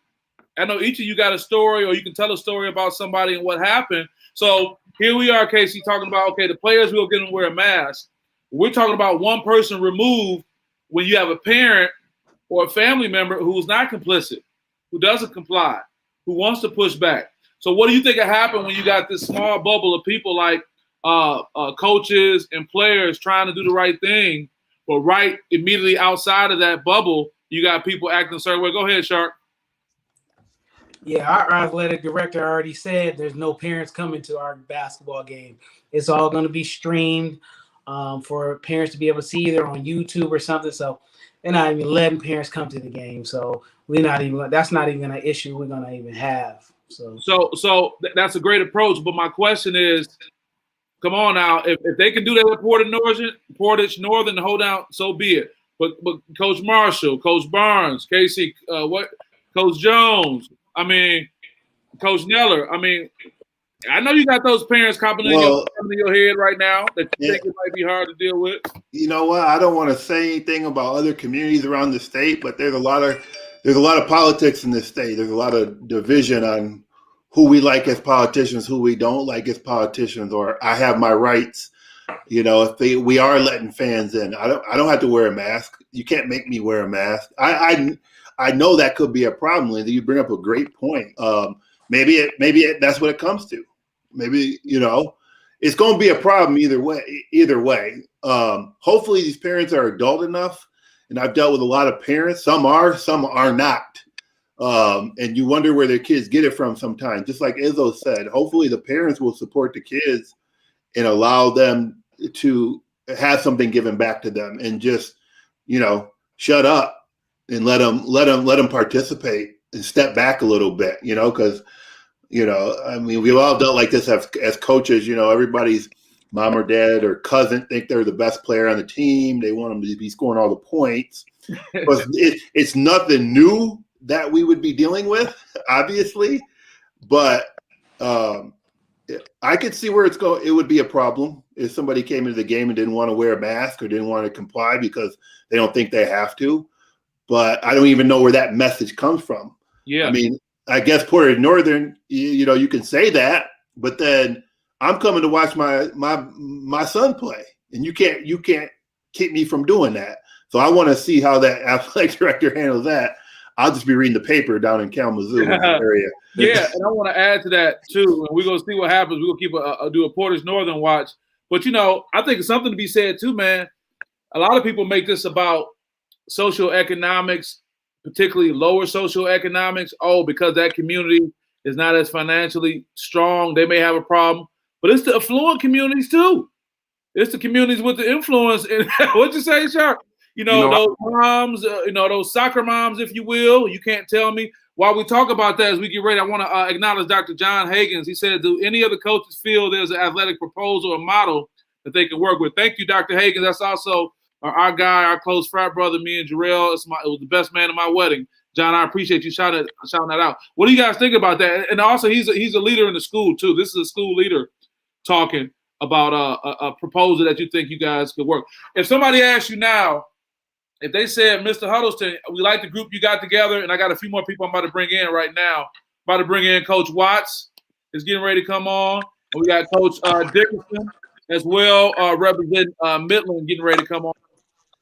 I know each of you got a story, or you can tell a story about somebody and what happened. So here we are, Casey, talking about, okay, the players will get them to wear a mask. We're talking about one person removed when you have a parent or a family member who's not complicit, who doesn't comply, who wants to push back. So what do you think will happen when you got this small bubble of people like coaches and players trying to do the right thing, but right immediately outside of that bubble, you got people acting a certain way? Go ahead, Shark. Yeah, our athletic director already said there's no parents coming to our basketball game. It's all going to be streamed for parents to be able to see either on YouTube or something. So they're not even letting parents come to the game. So that's not even an issue we're going to even have. So that's a great approach. But my question is, come on now, if they can do that with Portage Northern to hold down, so be it. But Coach Marshall, Coach Barnes, Casey, Coach Jones, Coach Neller, I know you got those parents coming in your head right now that you think it might be hard to deal with. You know what? I don't want to say anything about other communities around the state, but there's a lot of politics in this state. There's a lot of division on who we like as politicians, who we don't like as politicians, or I have my rights. You know, we are letting fans in. I don't have to wear a mask. You can't make me wear a mask. I know that could be a problem, Lindsay. You bring up a great point. Maybe that's what it comes to. Maybe, you know, it's going to be a problem either way. Hopefully these parents are adult enough, and I've dealt with a lot of parents. Some are not. And you wonder where their kids get it from sometimes. Just like Izzo said, hopefully the parents will support the kids and allow them to have something given back to them, and just, you know, shut up and let them participate and step back a little bit, you know, because, you know, we've all dealt like this as coaches. You know, everybody's mom or dad or cousin think they're the best player on the team. They want them to be scoring all the points. But it's nothing new that we would be dealing with, obviously. But I could see where it would be a problem if somebody came into the game and didn't want to wear a mask or didn't want to comply because they don't think they have to. But I don't even know where that message comes from. Yeah. I guess Portage Northern, you know, you can say that, but then I'm coming to watch my son play, and you can't keep me from doing that. So I want to see how that athletic director handles that. I'll just be reading the paper down in Kalamazoo area. Yeah, and I want to add to that too. And we're gonna see what happens. We're gonna keep do a Portage Northern watch. But you know, I think it's something to be said too, man. A lot of people make this about socioeconomics, particularly lower socioeconomics. Oh, because that community is not as financially strong, they may have a problem. But it's the affluent communities too. It's the communities with the influence. And what'd you say, Shark? Those moms, those soccer moms, if you will. You can't tell me. While we talk about that, as we get ready, I want to acknowledge Dr. John Hagins. He said, do any other coaches feel there's an athletic proposal or model that they can work with? Thank you, Dr. Hagins. That's also our guy, our close frat brother, me and Jarrell. It was the best man at my wedding. John, I appreciate you shouting that out. What do you guys think about that? And also, he's a leader in the school, too. This is a school leader talking about a proposal that you think you guys could work. If somebody asks you now, if they said, Mr. Huddleston, we like the group you got together, and I got a few more people I'm about to bring in right now, About to bring in Coach Watts is getting ready to come on. And we got Coach Dickerson as well, representing Midland, getting ready to come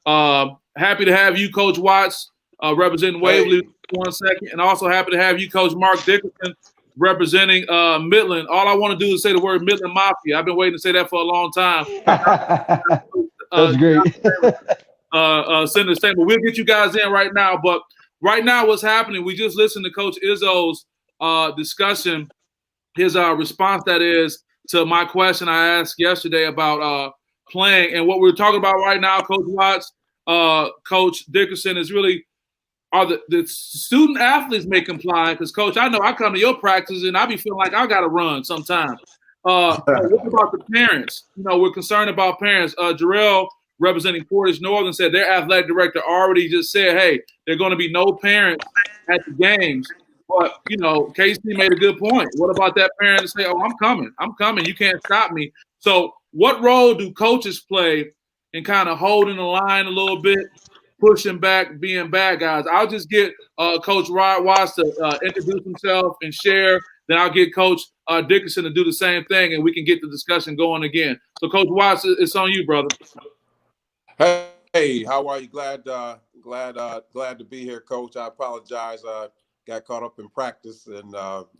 on. Happy to have you, Coach Watts, representing Waverly. Hey. 1 second. And also happy to have you, Coach Mark Dickerson, representing Midland. All I want to do is say the word Midland Mafia. I've been waiting to say that for a long time. That's great. Send a statement. We'll get you guys in right now. But right now, what's happening, we just listened to Coach Izzo's discussion, his response, that is, to my question I asked yesterday about playing. And what we're talking about right now, Coach Watts, Coach Dickerson, is really are the student athletes may comply, because Coach, I know I come to your practice and I be feeling like I got to run sometimes. What about the parents? You know, we're concerned about parents. Jarrell, representing Portage Northern, said their athletic director already just said, hey, there are going to be no parents at the games. But, you know, Casey made a good point. What about that parent to say, oh, I'm coming. You can't stop me. So what role do coaches play in kind of holding the line a little bit, pushing back, being bad guys? I'll just get Coach Rod Watts to introduce himself and share. Then I'll get Coach Dickerson to do the same thing, and we can get the discussion going again. So, Coach Watts, it's on you, brother. Hey, how are you? Glad to be here, Coach. I apologize. Got caught up in practice, and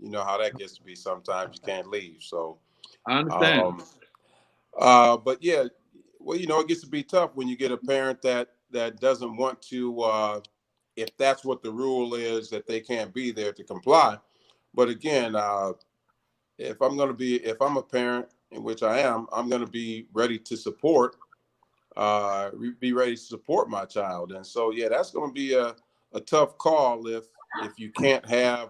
you know how that gets to be. Sometimes you can't leave. So I understand. But yeah, well, you know, it gets to be tough when you get a parent that doesn't want to, if that's what the rule is, that they can't be there to comply. But again, if I'm a parent, in which I am, I'm going to be ready to support, my child. And so, yeah, that's going to be a tough call if you can't have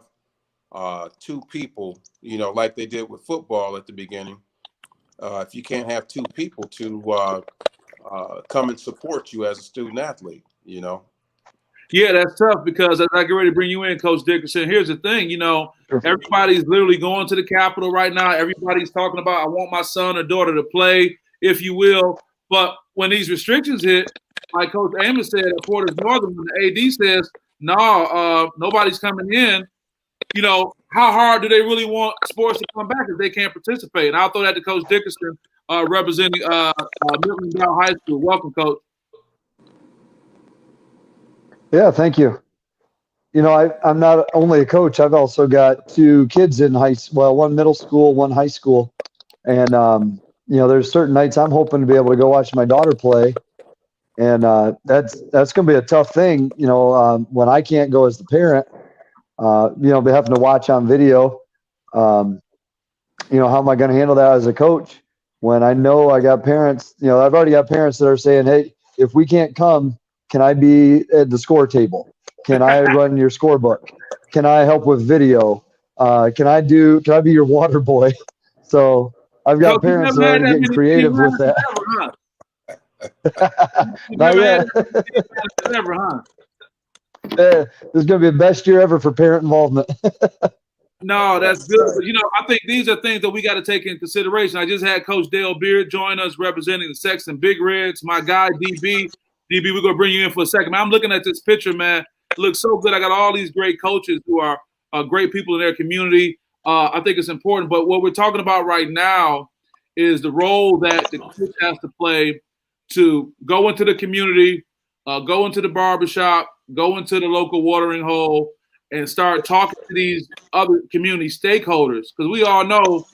two people, you know, like they did with football at the beginning. If you can't have two people to come and support you as a student athlete, you know. Yeah, that's tough, because as I get ready to bring you in, Coach Dickerson, here's the thing, you know, everybody's literally going to the Capitol right now. Everybody's talking about, I want my son or daughter to play, if you will. But when these restrictions hit, like Coach Amos said at Portage Northern, when the AD says, no, nobody's coming in, you know, how hard do they really want sports to come back if they can't participate? And I'll throw that to Coach Dickerson, representing Milton Dow High School. Welcome, Coach. Yeah, thank you. You know, I'm not only a coach, I've also got two kids in one middle school, one high school. And, you know, there's certain nights I'm hoping to be able to go watch my daughter play. And that's going to be a tough thing, you know, when I can't go as the parent, you know, be having to watch on video. You know, how am I going to handle that as a coach when I know I got parents, you know, I've already got parents that are saying, hey, if we can't come, can I be at the score table? Can I run your scorebook? Can I help with video? Can I be your water boy? So I've got parents that are getting creative with that. Not yet. Ever, huh? This is going to be the best year ever for parent involvement. No, that's good. But, you know, I think these are things that we got to take into consideration. I just had Coach Dale Beard join us, representing the Sexton Big Reds. My guy, DB, we're going to bring you in for a second. Man, I'm looking at this picture, man. It looks so good. I got all these great coaches who are great people in their community. I think it's important. But what we're talking about right now is the role that the coach has to play to go into the community, go into the barbershop, go into the local watering hole, and start talking to these other community stakeholders. Because we all know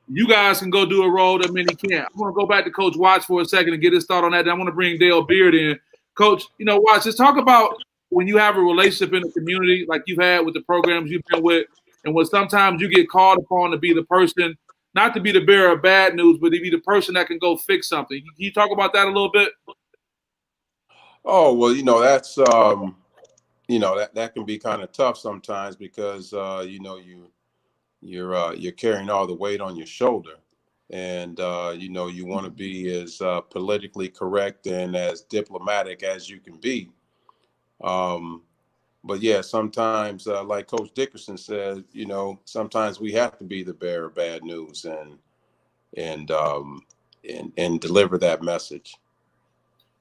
you guys can go do a role that many can't. I want to go back to Coach Watts for a second and get his thought on that. Then I want to bring Dale Beard in. Coach, you know, Watts, just talk about when you have a relationship in the community like you've had with the programs you've been with, and when sometimes you get called upon to be the person, not to be the bearer of bad news, but to be the person that can go fix something. Can you talk about that a little bit? Oh, well, you know, that's you know, that can be kind of tough sometimes, because you know, you're carrying all the weight on your shoulder, and you know, you want to be as politically correct and as diplomatic as you can be. But yeah, sometimes, like Coach Dickerson said, you know, sometimes we have to be the bearer of bad news and deliver that message.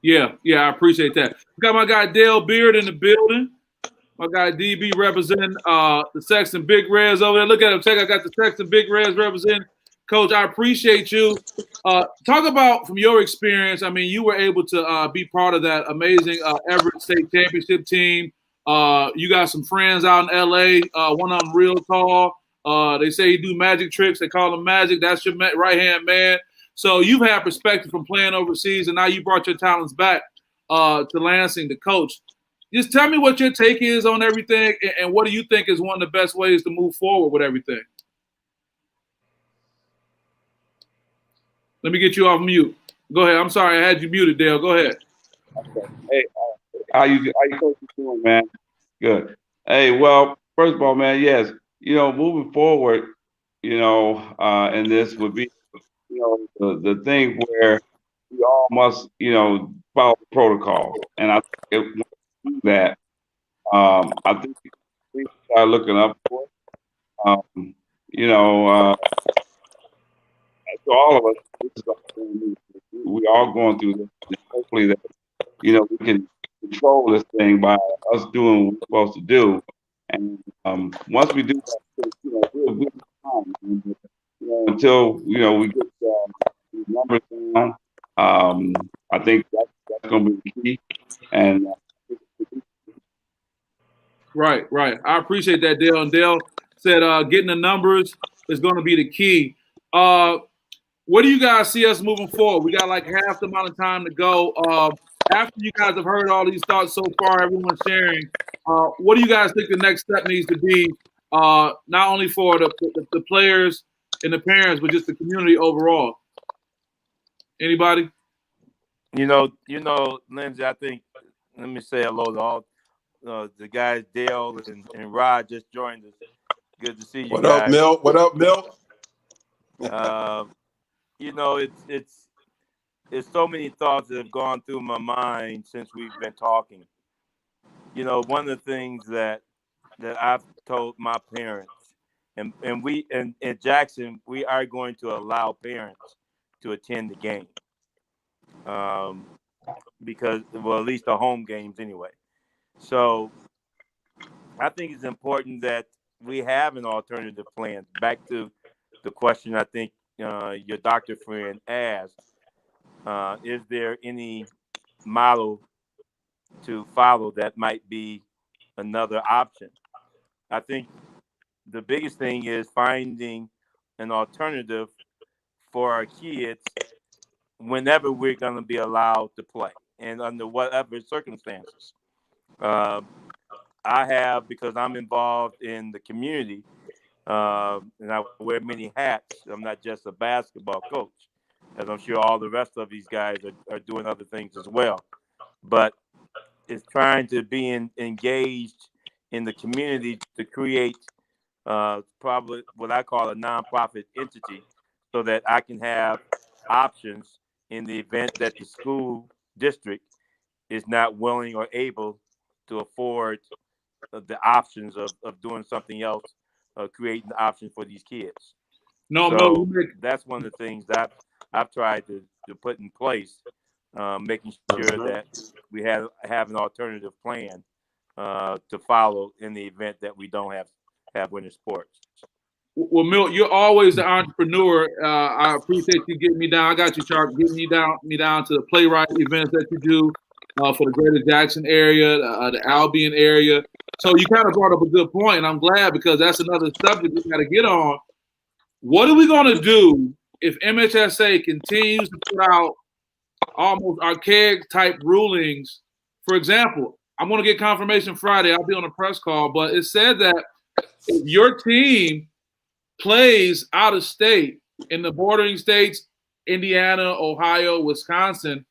Yeah, I appreciate that. We got my guy Dale Beard in the building. My guy DB representing the Sexton Big Reds over there. Look at him. Check, I got the Sexton Big Reds representing. Coach, I appreciate you. Talk about from your experience. I mean, you were able to be part of that amazing Everett State Championship team. You got some friends out in LA. One of them real tall. They say he do magic tricks. They call him Magic. That's your right-hand man. So you've had perspective from playing overseas, and now you brought your talents back to Lansing to coach. Just tell me what your take is on everything, and what do you think is one of the best ways to move forward with everything? Let me get you off mute. Go ahead. I'm sorry, I had you muted, Dale. Go ahead. Hey, how you coaching doing, man? Good. Hey, well, first of all, man, yes, moving forward, and this would be, the thing where we all must, follow the protocol, and I think if we do that, I think we start looking up for it. So all of us, this is we all going through this. And hopefully that we can control this thing by us doing what we're supposed to do. And once we do that, we'll be fine. And, until we get these numbers down, I think that's going to be the key. And Right. I appreciate that, Dale. And Dale said getting the numbers is going to be the key. Where do you guys see us moving forward? We got like half the amount of time to go. After you guys have heard all these thoughts so far, everyone's sharing, what do you guys think the next step needs to be, not only for the players and the parents, but just the community overall? Anybody? Lindsay, I think, let me say hello to all the guys. Dale and Rod just joined us. Good to see you What guys. up, Milt? What up, Milt? It's so many thoughts that have gone through my mind since we've been talking. One of the things that I've told my parents, and we in Jackson, we are going to allow parents to attend the game, because, well, at least the home games anyway. So I think it's important that we have an alternative plan. Back to the question I think your doctor friend asked, is there any model to follow that might be another option? I think the biggest thing is finding an alternative for our kids whenever we're going to be allowed to play and under whatever circumstances. I have, because I'm involved in the community, and I wear many hats. I'm not just a basketball coach, as I'm sure all the rest of these guys are doing other things as well. But it's trying to be engaged in the community to create probably what I call a nonprofit entity, so that I can have options in the event that the school district is not willing or able to afford the options of doing something else, creating the option for these kids. So that's one of the things that I've tried to put in place, making sure that we have an alternative plan to follow in the event that we don't have winter sports. Well, Milt, you're always the entrepreneur. I appreciate you getting me down. I got you, Sharp, getting me down to the playwright events that you do for the Greater Jackson area, the Albion area. So you kind of brought up a good point, and I'm glad, because that's another subject we got to get on. What are we going to do if MHSA continues to put out almost archaic type rulings? For example, I'm going to get confirmation Friday. I'll be on a press call, but it said that if your team plays out of state in the bordering states, Indiana, Ohio, Wisconsin,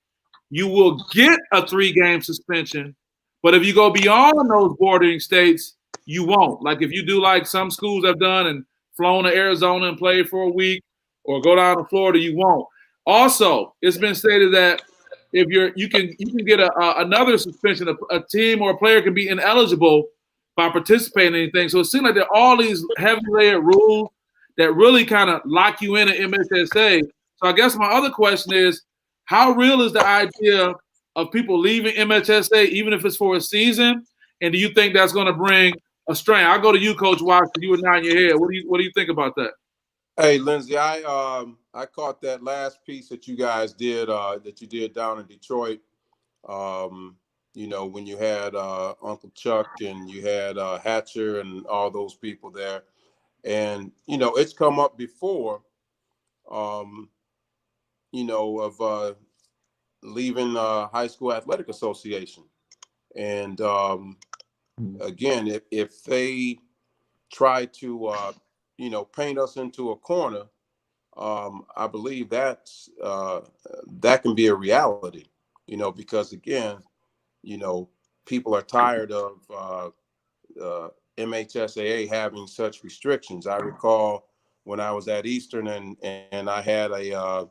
you will get a 3-game suspension. But if you go beyond those bordering states, you won't. Like if you do like some schools have done and flown to Arizona and played for a week, or go down to Florida, you won't. Also, it's been stated that if you can get another suspension. A team or a player can be ineligible by participating in anything. So it seems like there are all these heavy layered rules that really kind of lock you in at MHSA. So I guess my other question is, how real is the idea of people leaving MHSA, even if it's for a season? And do you think that's going to bring a strain? I'll go to you, Coach Watts, because you were nodding your head. What do you think about that? Hey, Lindsay, I caught that last piece that you guys did down in Detroit. You know, when you had Uncle Chuck and you had Hatcher and all those people there. And, you know, it's come up before, you know, of leaving high school athletic association. And again, if they try to, you know, paint us into a corner, I believe that can be a reality, you know, because again, you know, people are tired of MHSAA having such restrictions. I recall when I was at Eastern and I had a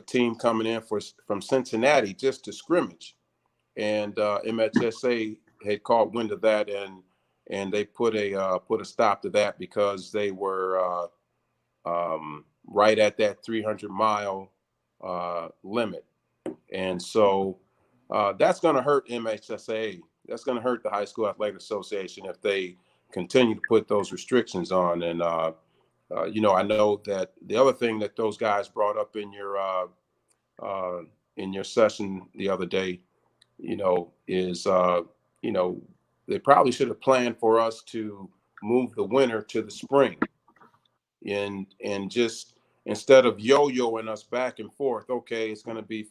team coming in from Cincinnati just to scrimmage, and MHSAA had caught wind of that and they put a stop to that because they were right at that 300-mile limit. And so that's going to hurt MHSAA. That's going to hurt the High School Athletic Association if they continue to put those restrictions on. And, you know, I know that the other thing that those guys brought up in your session the other day, you know, is, you know, they probably should have planned for us to move the winter to the spring and just instead of yo-yoing us back and forth. Okay, it's going to be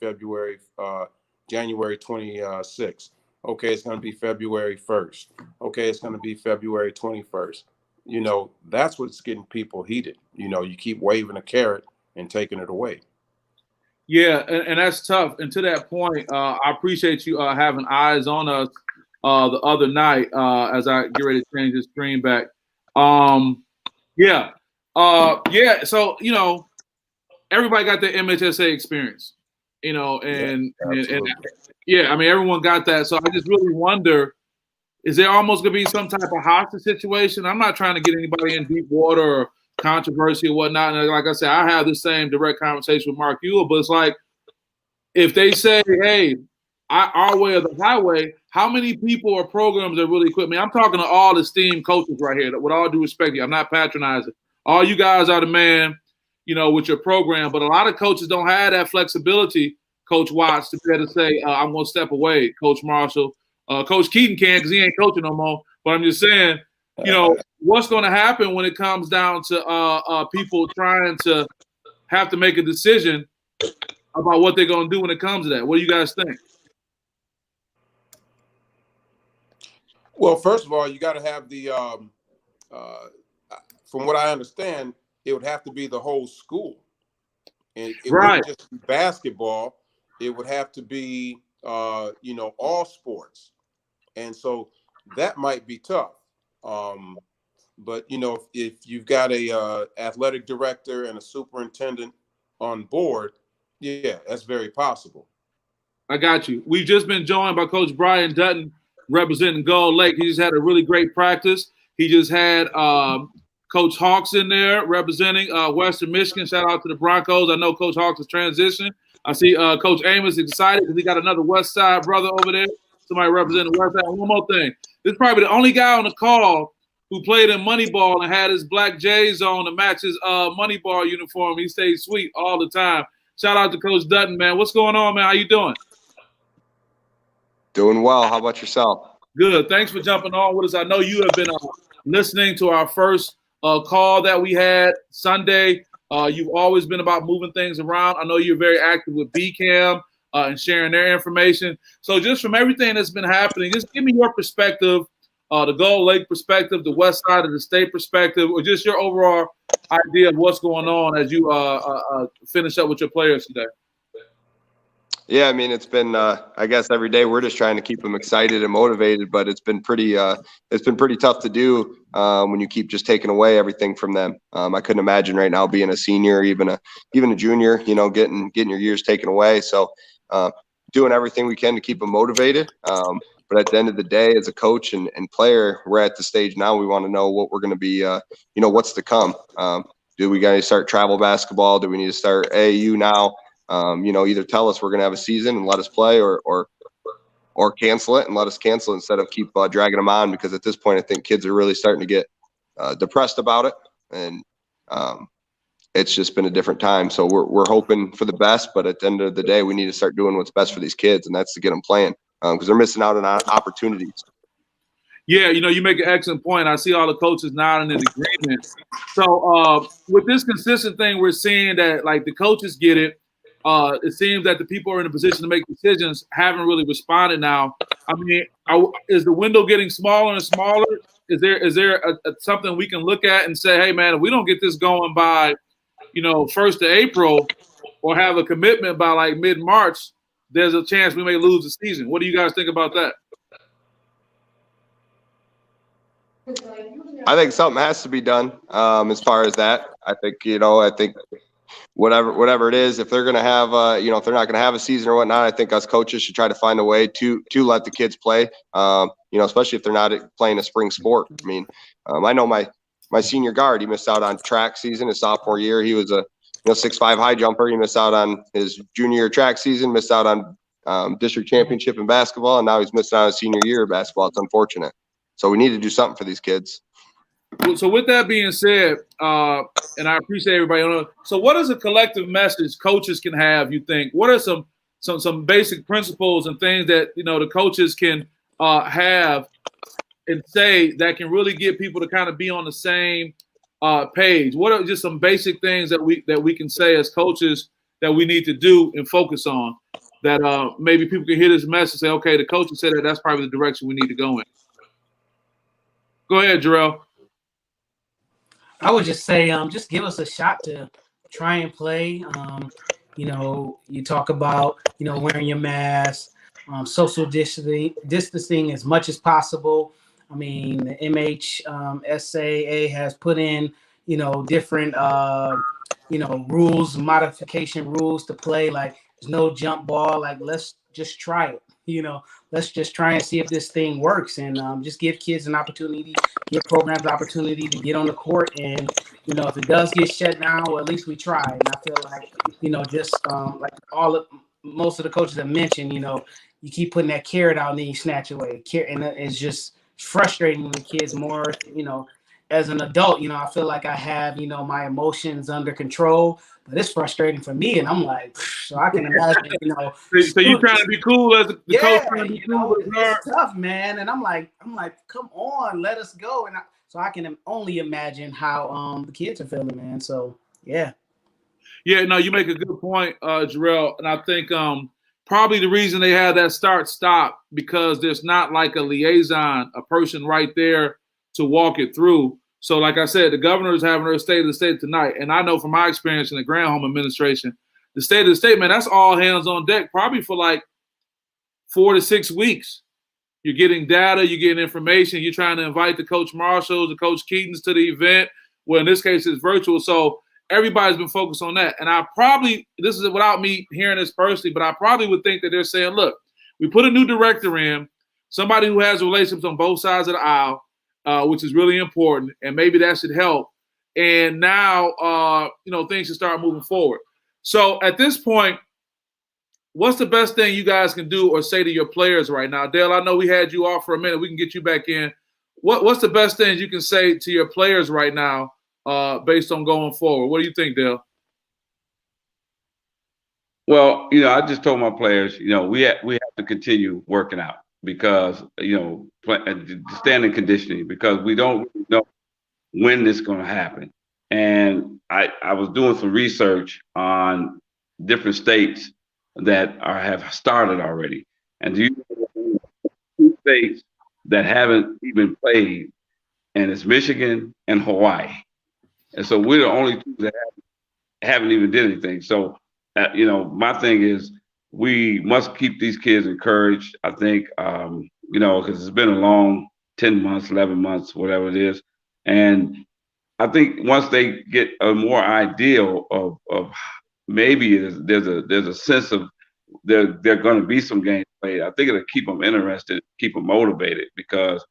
January 26th. Okay, it's going to be February 1st. Okay, it's going to be February 21st. You know, that's what's getting people heated. You know, you keep waving a carrot and taking it away. Yeah, and that's tough. And to that point, I appreciate you having eyes on us the other night as I get ready to change the screen back. Yeah. So, you know, everybody got their MHSA experience, you know, and yeah, I mean, everyone got that. So I just really wonder, is there almost going to be some type of hostage situation? I'm not trying to get anybody in deep water or controversy or whatnot. And like I said, I have the same direct conversation with Mark Ewell, but it's like, if they say, hey, our way or the highway, how many people or programs are really equipped? I mean, I'm talking to all esteemed coaches right here. With all due respect to you, I'm not patronizing. All you guys are the man, you know, with your program. But a lot of coaches don't have that flexibility, Coach Watts, to be able to say, I'm going to step away, Coach Marshall. Coach Keaton can because he ain't coaching no more. But I'm just saying, you know, what's going to happen when it comes down to people trying to have to make a decision about what they're going to do when it comes to that? What do you guys think? Well, first of all, you got to have the, from what I understand, it would have to be the whole school. And it wouldn't just be basketball. It would have to be, you know, all sports. And so that might be tough. But, you know, if you've got a athletic director and a superintendent on board, yeah, that's very possible. I got you. We've just been joined by Coach Brian Dutton representing Gull Lake. He just had a really great practice. He just had Coach Hawks in there representing Western Michigan. Shout out to the Broncos. I know Coach Hawks is transitioning. I see Coach Amos excited because he got another West Side brother over there. Somebody representing West Side. One more thing. This is probably the only guy on the call who played in Moneyball and had his black J's on to match his Moneyball uniform. He stayed sweet all the time. Shout out to Coach Dutton, man. What's going on, man? How you doing? Doing well. How about yourself? Good. Thanks for jumping on with us. I know you have been listening to our first call that we had Sunday. You've always been about moving things around. I know you're very active with BCAM and sharing their information. So just from everything that's been happening, just give me your perspective, the Gull Lake perspective, the west side of the state perspective, or just your overall idea of what's going on as you finish up with your players today. Yeah, I mean, it's been, I guess every day we're just trying to keep them excited and motivated, but it's been pretty tough to do when you keep just taking away everything from them. I couldn't imagine right now being a senior, even a junior, you know, getting your years taken away. So doing everything we can to keep them motivated. But at the end of the day, as a coach and player, we're at the stage now we want to know what we're going to be, you know, what's to come. Do we got to start travel basketball? Do we need to start AAU now? You know, either tell us we're going to have a season and let us play or or cancel it and let us cancel it instead of keep dragging them on, because at this point, I think kids are really starting to get depressed about it. And it's just been a different time. So we're hoping for the best, but at the end of the day, we need to start doing what's best for these kids, and that's to get them playing, because they're missing out on opportunities. Yeah, you make an excellent point. I see all the coaches nodding in agreement. So with this consistent thing, we're seeing that like the coaches get it. It seems that the people who are in a position to make decisions haven't really responded now. I mean, is the window getting smaller and smaller? Is there something we can look at and say, hey, man, if we don't get this going by, 1st of April, or have a commitment by like mid-March, there's a chance we may lose the season. What do you guys think about that? I think something has to be done as far as that. I think, whatever it is, if they're going to have, if they're not going to have a season or whatnot, I think us coaches should try to find a way to let the kids play, especially if they're not playing a spring sport. I mean, I know my senior guard, he missed out on track season his sophomore year. He was a 6'5" high jumper. He missed out on his junior year track season, missed out on district championship in basketball, and now he's missing out on senior year of basketball. It's unfortunate. So we need to do something for these kids. So with that being said, and I appreciate everybody. So what is a collective message coaches can have, you think? What are some basic principles and things that, the coaches can have and say that can really get people to kind of be on the same page? What are just some basic things that we can say as coaches that we need to do and focus on, that maybe people can hear this message and say, okay, the coaches said that's probably the direction we need to go in. Go ahead, Jarrell. I would just say, just give us a shot to try and play. You talk about, wearing your mask, social distancing as much as possible. I mean, the MHSAA has put in, different, rules, modification rules to play. Like, there's no jump ball. Like, let's just try it. Let's just try and see if this thing works, and just give kids an opportunity, give programs an opportunity to get on the court. And, if it does get shut down, well, at least we tried. And I feel like, just like most of the coaches have mentioned, you keep putting that carrot out and then you snatch away. And it's just frustrating the kids more, as an adult. I feel like I have, my emotions under control, but it's frustrating for me. And I'm like, so I can imagine, So you trying to be cool as the coach? It's tough, man. And I'm like, come on, let us go. And so I can only imagine how the kids are feeling, man. So yeah. Yeah, no, you make a good point, Jarrell. And I think probably the reason they have that start-stop, because there's not like a liaison, a person right there to walk it through. So like I said, the governor is having her State of the State tonight. And I know from my experience in the Granholm administration, the State of the State, man, that's all hands on deck, probably for like 4 to 6 weeks. You're getting data, you're getting information, you're trying to invite the Coach Marshalls, the Coach Keatons to the event. Well, in this case, it's virtual. So everybody's been focused on that. And I probably, this is without me hearing this personally, but I probably would think that they're saying, look, we put a new director in, somebody who has relationships on both sides of the aisle, which is really important, and maybe that should help. And now, things should start moving forward. So at this point, what's the best thing you guys can do or say to your players right now? Dale, I know we had you off for a minute. We can get you back in. What's the best things you can say to your players right now based on going forward? What do you think, Dale? Well, I just told my players, we have to continue working out, because, standing conditioning, because we don't know when this is going to happen. And I was doing some research on different states that have started already. And do you know 2 states that haven't even played, and it's Michigan and Hawaii. And so we're the only 2 that haven't even did anything. So, my thing is, we must keep these kids encouraged. I think, because it's been a long 10 months, 11 months, whatever it is. And I think once they get a more ideal of maybe there's a sense of there going to be some games played, I think it'll keep them interested, keep them motivated. Because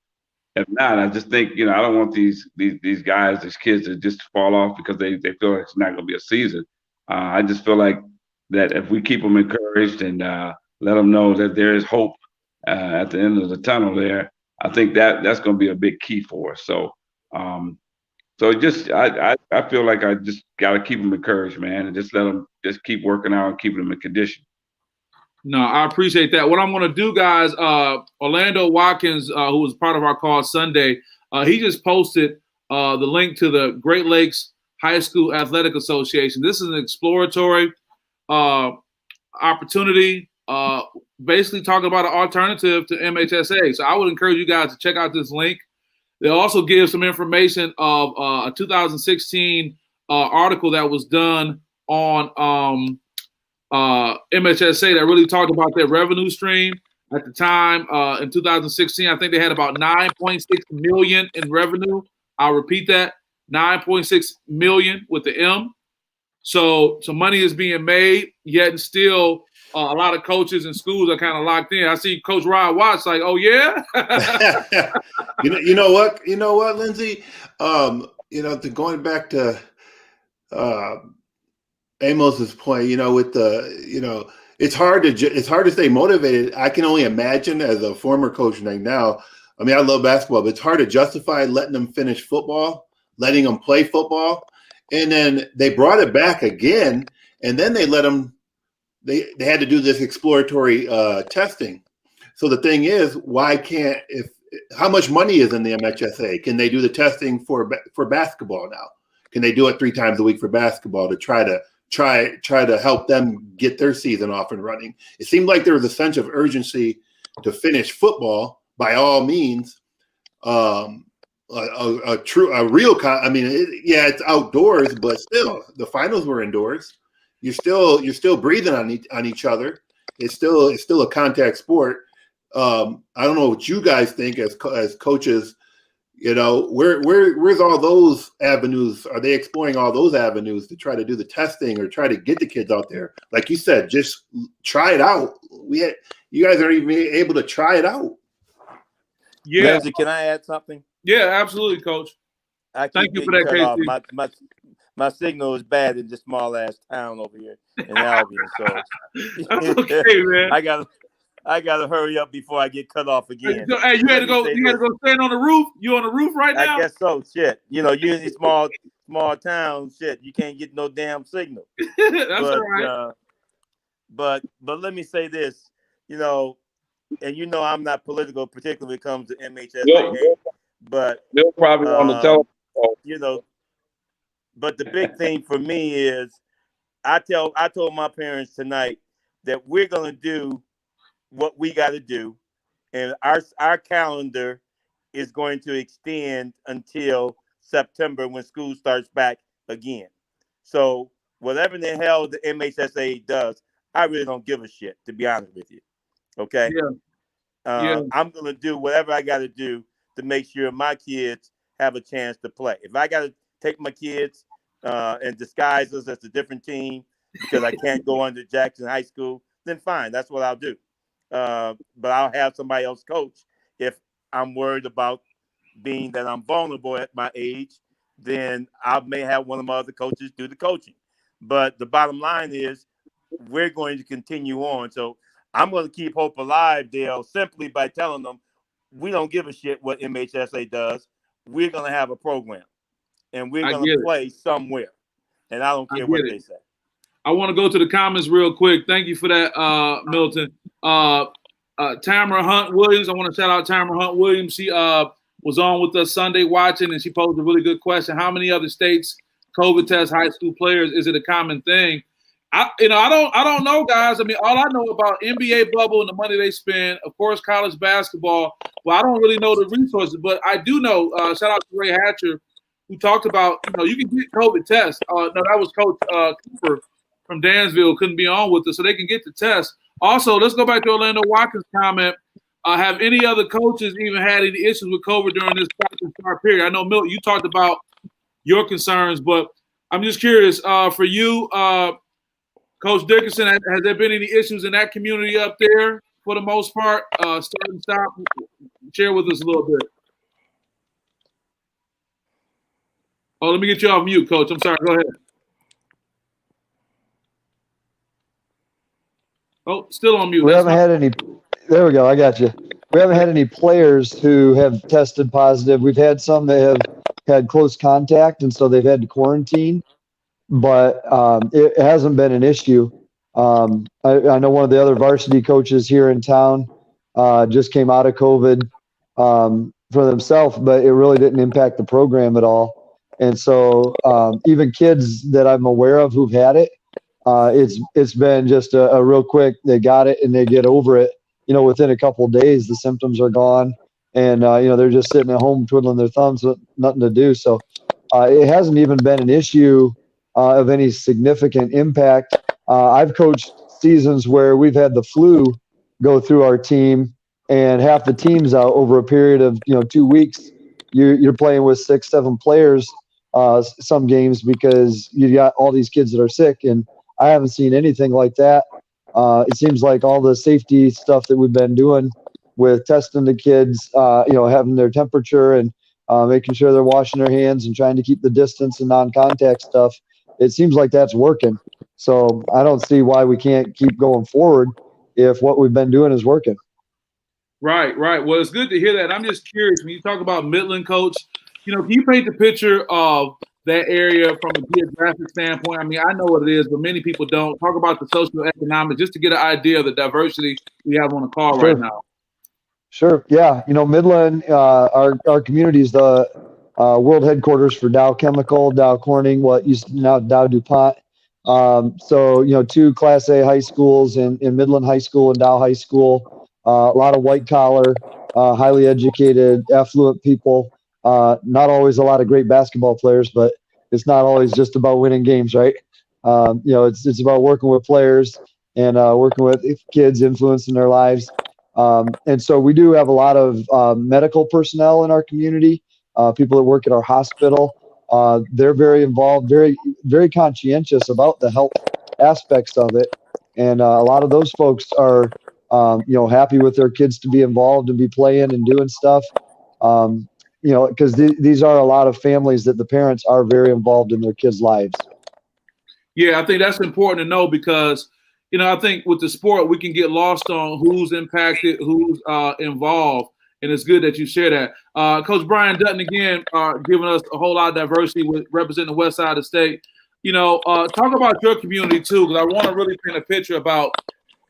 if not, I just think, I don't want these guys, these kids to just fall off because they feel like it's not going to be a season. I just feel like that if we keep them encouraged and let them know that there is hope, at the end of the tunnel there. I think that's going to be a big key for us. So, so just I feel like I just got to keep them encouraged, man, and just let them just keep working out and keeping them in condition. No, I appreciate that. What I'm going to do, guys, Orlando Watkins, who was part of our call Sunday, he just posted the link to the Great Lakes High School Athletic Association. This is an exploratory opportunity, basically talking about an alternative to MHSA. So I would encourage you guys to check out this link. They also give some information of a 2016 article that was done on MHSA that really talked about their revenue stream. At the time, in 2016, I think they had about 9.6 million in revenue. I'll repeat that, 9.6 million with the M. So some money is being made, yet and still a lot of coaches and schools are kind of locked in. I see Coach Ryan Watts like, oh yeah. you know what, Lindsay? Going back to Amos's point, with the, it's hard to stay motivated. I can only imagine as a former coach right now. I mean, I love basketball, but it's hard to justify letting them finish football, letting them play football. And then they brought it back again, and then they let them. They had to do this exploratory testing. So the thing is, why can't how much money is in the MHSA? Can they do the testing for basketball now? Can they do it 3 times a week for basketball to try to help them get their season off and running? It seemed like there was a sense of urgency to finish football by all means. It's outdoors, but still the finals were indoors. You're still breathing on each other. It's still a contact sport. I don't know what you guys think as coaches. Where's all those avenues? Are they exploring all those avenues to try to do the testing or try to get the kids out there? Like you said, just try it out. You guys aren't even able to try it out. Yeah. Lindsay, can I add something? Yeah, absolutely, Coach. Thank you for that, Casey. My signal is bad in this small ass town over here in Albion, so that's okay, man. I gotta hurry up before I get cut off again. Hey, you had to go stand on the roof. You on the roof right now? I guess so. Shit, you're in these small towns. Shit, you can't get no damn signal. That's all right. But let me say this, and I'm not political, particularly when it comes to MHSA. But they'll probably on the telephone. But the big thing for me is, I told my parents tonight that we're gonna do what we got to do, and our calendar is going to extend until September when school starts back again. So whatever the hell the MHSA does, I really don't give a shit, to be honest with you. Okay. Yeah. I'm gonna do whatever I got to do to make sure my kids have a chance to play. If I got to take my kids and disguise us as a different team because I can't go under Jackson High School, then fine, that's what I'll do. But I'll have somebody else coach. If I'm worried about being that I'm vulnerable at my age, then I may have one of my other coaches do the coaching. But the bottom line is, we're going to continue on. So I'm going to keep hope alive, Dale, simply by telling them we don't give a shit what MHSA does. We're going to have a program, and we're going to play somewhere. And I don't care what they say. I want to go to the comments real quick. Thank you for that, Milton. Tamara Hunt Williams. I want to shout out Tamara Hunt Williams. She was on with us Sunday watching, and she posed a really good question. How many other states COVID test high school players? Is it a common thing? I don't know, guys. I mean, all I know about NBA bubble and the money they spend, of course, college basketball. Well, I don't really know the resources, but I do know. Shout out to Ray Hatcher, who talked about you can get COVID tests. No, that was Coach Cooper from Dansville, couldn't be on with us, so they can get the test. Also, let's go back to Orlando Watkins' comment. Have any other coaches even had any issues with COVID during this practice start period? I know, Milton, you talked about your concerns, but I'm just curious for you, Coach Dickerson, has there been any issues in that community up there for the most part? Start and stop. Share with us a little bit. Oh, let me get you off mute, Coach. I'm sorry. Go ahead. Oh, still on mute. We haven't had any There we go. I got you. We haven't had any players who have tested positive. We've had some that have had close contact, and so they've had to quarantine. But it hasn't been an issue. I know one of the other varsity coaches here in town just came out of COVID for themselves, but it really didn't impact the program at all. And so even kids that I'm aware of who've had it, it's been just a real quick. They got it and they get over it. Within a couple of days, the symptoms are gone, and they're just sitting at home twiddling their thumbs with nothing to do. So it hasn't even been an issue of any significant impact. I've coached seasons where we've had the flu go through our team, and half the team's out over a period of 2 weeks. You're playing with 6, 7 players some games because you got all these kids that are sick, and I haven't seen anything like that. It seems like all the safety stuff that we've been doing with testing the kids, having their temperature and making sure they're washing their hands and trying to keep the distance and non-contact stuff, it seems like that's working. So I don't see why we can't keep going forward if what we've been doing is working. Right. Well, it's good to hear that. I'm just curious, when you talk about Midland, Coach, can you paint the picture of that area from a geographic standpoint? I mean, I know what it is, but many people don't. Talk about the social economic, just to get an idea of the diversity we have on the call right now. Sure. Yeah. Midland, our community is the world headquarters for Dow Chemical, Dow Corning, what used to be now Dow DuPont. So, 2 Class A high schools in Midland High School and Dow High School, a lot of white collar, highly educated, affluent people. Not always a lot of great basketball players, but it's not always just about winning games, right? It's about working with players and working with kids, influencing their lives. And so we do have a lot of medical personnel in our community, people that work at our hospital. They're very involved, very, very conscientious about the health aspects of it. And a lot of those folks are, happy with their kids to be involved and be playing and doing stuff. Because these are a lot of families that the parents are very involved in their kids' lives. Yeah, I think that's important to know because, I think with the sport, we can get lost on who's impacted, who's involved. And it's good that you share that. Coach Brian Dutton, again, giving us a whole lot of diversity with representing the west side of the state. Talk about your community, too, because I want to really paint a picture about,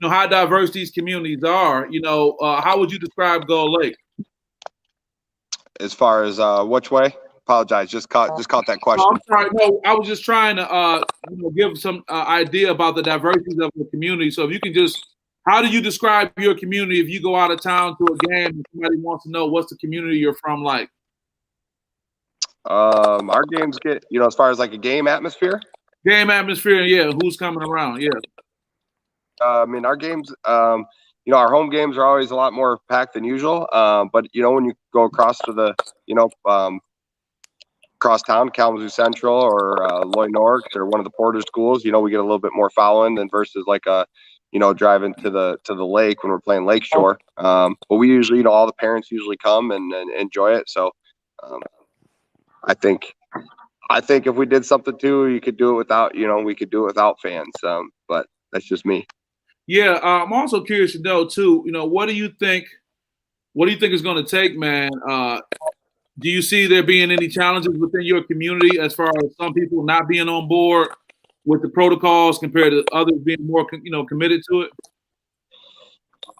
how diverse these communities are. How would you describe Gull Lake? As far as which way? Apologize. Just caught that question. I'm sorry. No, I was just trying to give some idea about the diversity of the community. So if you can how do you describe your community if you go out of town to a game and somebody wants to know what's the community you're from like? Our games get, as far as like a game atmosphere. Game atmosphere, yeah. Who's coming around? Yeah. Our games, our home games are always a lot more packed than usual. But when you go across to the, across town, Kalamazoo Central or Loy Norks or one of the Porter schools, we get a little bit more following than versus like driving to the lake when we're playing Lakeshore. But we usually, all the parents usually come and enjoy it. So I think if we did something too, you could do it without, we could do it without fans. But that's just me. Yeah, I'm also curious to know too. What do you think? What do you think is going to take, man? Do you see there being any challenges within your community as far as some people not being on board with the protocols compared to others being more, committed to it?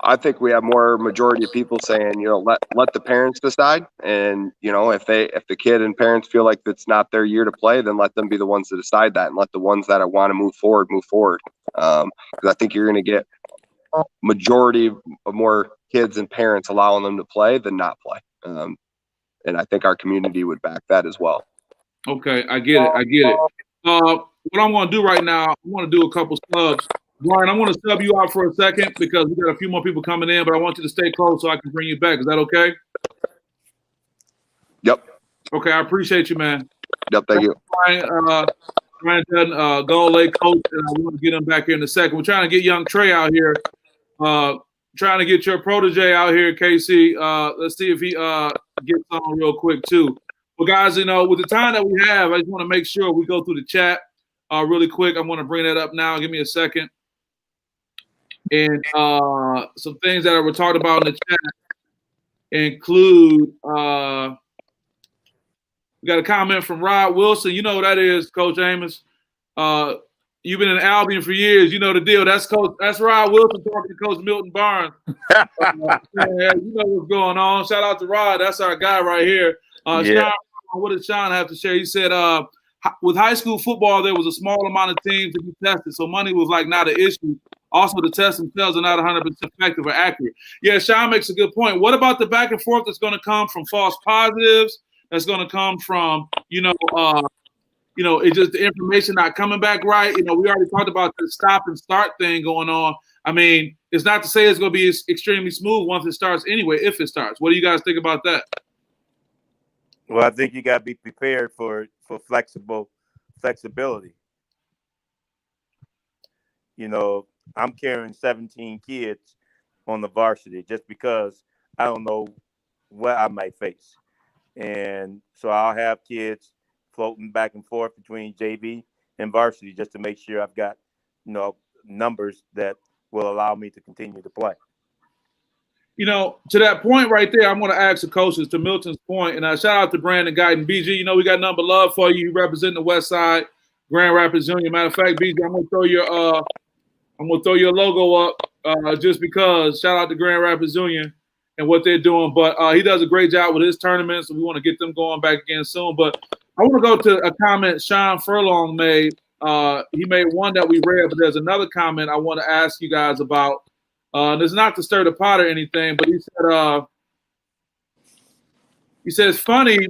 I think we have more majority of people saying, let the parents decide. And, if the kid and parents feel like it's not their year to play, then let them be the ones to decide that and let the ones that want to move forward. Because I think you're going to get majority of more kids and parents allowing them to play than not play. And I think our community would back that as well. Okay, I get it. What I'm going to do right now, I want to do a couple subs. Brian, I want to sub you out for a second because we got a few more people coming in, but I want you to stay close so I can bring you back. Is that okay? Yep. Okay, I appreciate you, man. Yep, thank you. Brian Dutton, Gull Lake coach, and I want to get him back here in a second. We're trying to get young Trey out here. Trying to get your protege out here, Casey. Let's see if he gets on real quick, too. But, guys, with the time that we have, I just want to make sure we go through the chat really quick. I'm going to bring that up now. Give me a second. And some things that were talked about in the chat include we got a comment from Rod Wilson. You know who that is, Coach Amos. You've been in Albion for years. You know the deal. That's Rod Wilson talking to Coach Milton Barnes. Yeah, you know what's going on. Shout out to Rod. That's our guy right here. Yeah. Sean, what did Sean have to share? He said, with high school football, there was a small amount of teams to be tested, so money was like not an issue. Also, the tests themselves are not 100% effective or accurate. Yeah, Sean makes a good point. What about the back and forth that's going to come from false positives? That's going to come from, it's just the information not coming back right. We already talked about the stop and start thing going on. I mean, it's not to say it's going to be extremely smooth once it starts anyway, if it starts. What do you guys think about that? Well, I think you got to be prepared for flexibility. I'm carrying 17 kids on the varsity just because I don't know what I might face. And so I'll have kids floating back and forth between JV and varsity just to make sure I've got, numbers that will allow me to continue to play. To that point right there, I'm going to ask the coaches, to Milton's point, and I shout out to Brandon Guyton. BG, we got nothing but love for you. You represent the West Side, Grand Rapids Junior. Matter of fact, BG, I'm going to throw your logo up just because. Shout out to Grand Rapids Junior and what they're doing. But he does a great job with his tournaments, so we want to get them going back again soon. But I want to go to a comment Sean Furlong made. He made one that we read, but there's another comment I want to ask you guys about. This is not to stir the pot or anything, but he said it's funny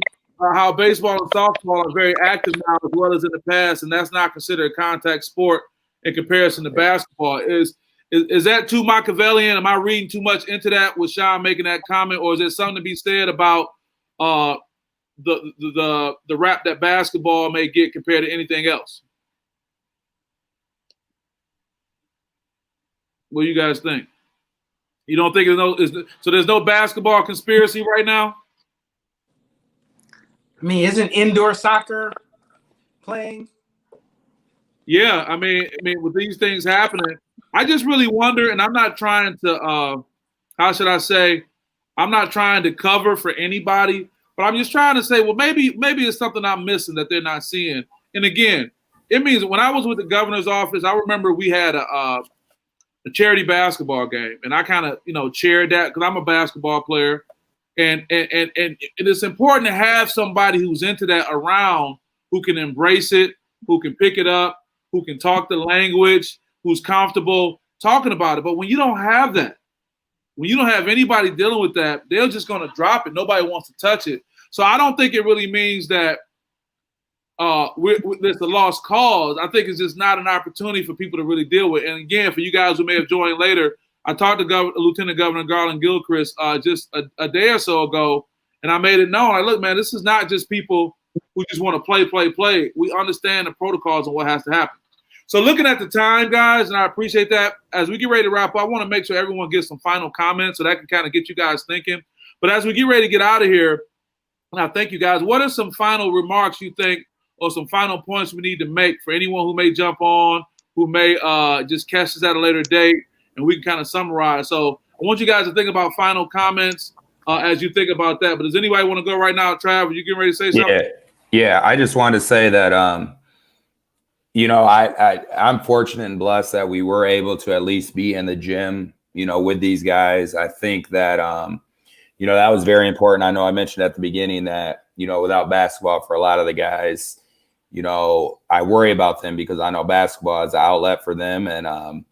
how baseball and softball are very active now as well as in the past, and that's not considered a contact sport in comparison to basketball. Is that too Machiavellian? Am I reading too much into that with Sean making that comment, or is there something to be said about the rap that basketball may get compared to anything else? What do you guys think? You don't think so there's no basketball conspiracy right now? I mean, isn't indoor soccer playing? Yeah, I mean, with these things happening, I just really wonder, and I'm not trying to, how should I say, I'm not trying to cover for anybody, but I'm just trying to say, well, maybe it's something I'm missing that they're not seeing. And again, it means when I was with the governor's office, I remember we had a charity basketball game, and I kind of, chaired that because I'm a basketball player, and it's important to have somebody who's into that around, who can embrace it, who can pick it up, who can talk the language, who's comfortable talking about it. But when you don't have that, when you don't have anybody dealing with that, they're just going to drop it. Nobody wants to touch it. So I don't think it really means that there's a lost cause. I think it's just not an opportunity for people to really deal with. And again, for you guys who may have joined later, I talked to Lieutenant Governor Garland Gilchrist just a day or so ago, and I made it known. Look, man, this is not just people who just want to play. We understand the protocols and what has to happen. So looking at the time, guys, and I appreciate that. As we get ready to wrap up, I want to make sure everyone gets some final comments so that can kind of get you guys thinking. But as we get ready to get out of here, and I thank you guys, what are some final remarks you think or some final points we need to make for anyone who may jump on, who may just catch this at a later date, and we can kind of summarize. So I want you guys to think about final comments as you think about that. But does anybody want to go right now, Trav? Are you getting ready to say something? Yeah. I just wanted to say that, I'm fortunate and blessed that we were able to at least be in the gym, with these guys. I think that, that was very important. I know I mentioned at the beginning that, without basketball for a lot of the guys, I worry about them because I know basketball is an outlet for them, and,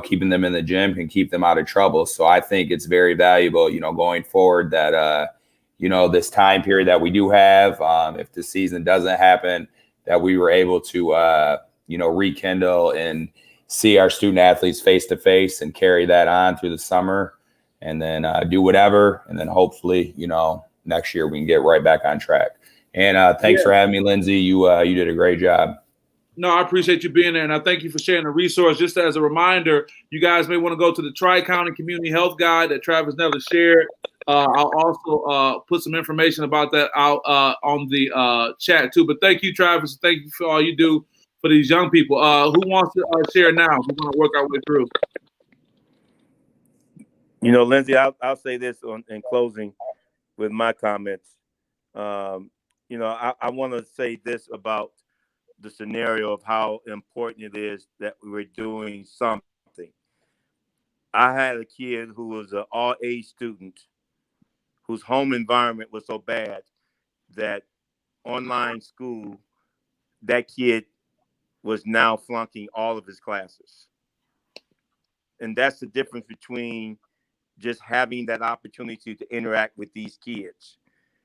keeping them in the gym can keep them out of trouble. So I think it's very valuable, going forward that, this time period that we do have, if the season doesn't happen, that we were able to, rekindle and see our student athletes face to face and carry that on through the summer, and then do whatever. And then hopefully, next year we can get right back on track. And thanks for having me, Lindsay. You did a great job. No, I appreciate you being there, and I thank you for sharing the resource. Just as a reminder, you guys may want to go to the Tri-County Community Health Guide that Travis Never shared. I'll also put some information about that out on the chat too. But thank you, Travis. Thank you for all you do for these young people. Who wants to share now? We're going to work our way through. You know, Lindsay, I'll say this in closing with my comments. You know, I want to say this about the scenario of how important it is that we're doing something. I had a kid who was an all-A student whose home environment was so bad that online school, that kid was now flunking all of his classes. And that's the difference between just having that opportunity to interact with these kids.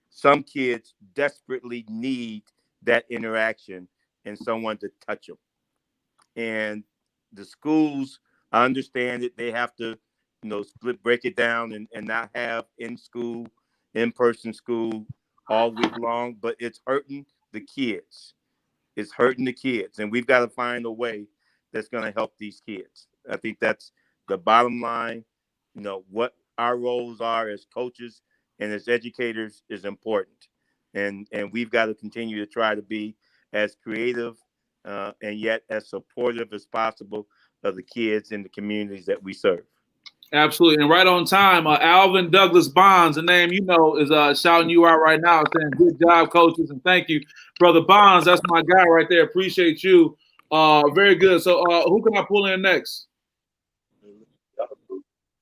Some kids desperately need that interaction and someone to touch them. And the schools, I understand that they have to, you know, break it down and not have in-person school all week long, but it's hurting the kids. It's hurting the kids. And we've got to find a way that's going to help these kids. I think that's the bottom line. You know, what our roles are as coaches and as educators is important. And we've got to continue to try to be as creative and yet as supportive as possible of the kids in the communities that we serve. Absolutely. And right on time, Alvin Douglas Bonds, a name you know, is shouting you out right now, saying good job, coaches, and thank you. Brother Bonds, that's my guy right there. Appreciate you. Very good. So who can I pull in next?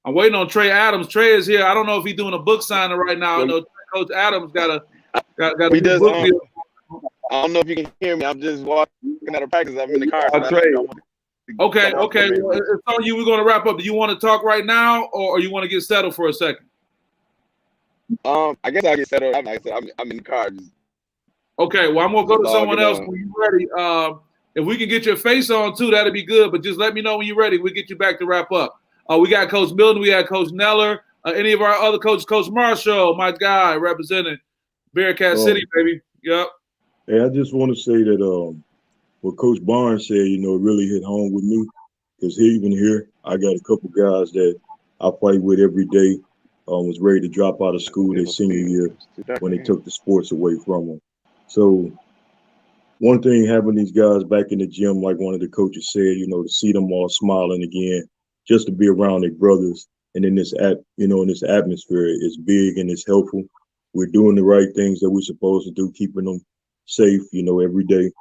I'm waiting on Trey Adams. Trey is here. I don't know if he's doing a book signing right now. I know Coach Adams got a book deal. I don't know if you can hear me. I'm just walking out of practice. I'm in the car. So Trey. Okay. Well, it's on you. We're going to wrap up. Do you want to talk right now, or you want to get settled for a second? I guess I'll get settled. I'm in the car. Okay. Well, I'm going to go to someone else when you're ready. If we can get your face on too, that'd be good. But just let me know when you're ready. We'll get you back to wrap up. We got Coach Milton. We got Coach Neller. Any of our other coaches, Coach Marshall, my guy, representing Bearcat City, baby. Yep. Hey, I just want to say that what Coach Barnes said, you know, it really hit home with me because even here, I got a couple guys that I fight with every day. Was ready to drop out of school their senior year when they took the sports away from them. So one thing, having these guys back in the gym, like one of the coaches said, you know, to see them all smiling again, just to be around their brothers and in this in this atmosphere is big and it's helpful. We're doing the right things that we're supposed to do, keeping them safe, you know, every day.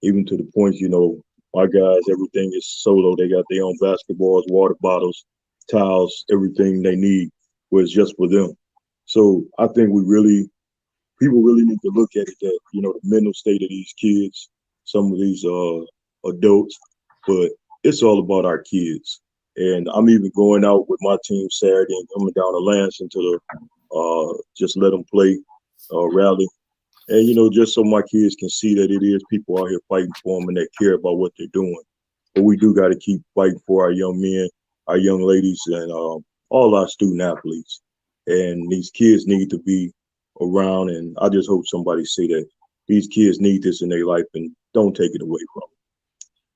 Even to the point, you know, my guys, everything is solo. They got their own basketballs, water bottles, towels, everything they need was just for them. So I think people really need to look at it that, you know, the mental state of these kids, some of these adults, but it's all about our kids. And I'm even going out with my team Saturday and coming down to Lansing to the just let them play rally. And, you know, just so my kids can see that it is people out here fighting for them and that care about what they're doing. But we do got to keep fighting for our young men, our young ladies, and all our student athletes. And these kids need to be around. And I just hope somebody say that these kids need this in their life and don't take it away from them.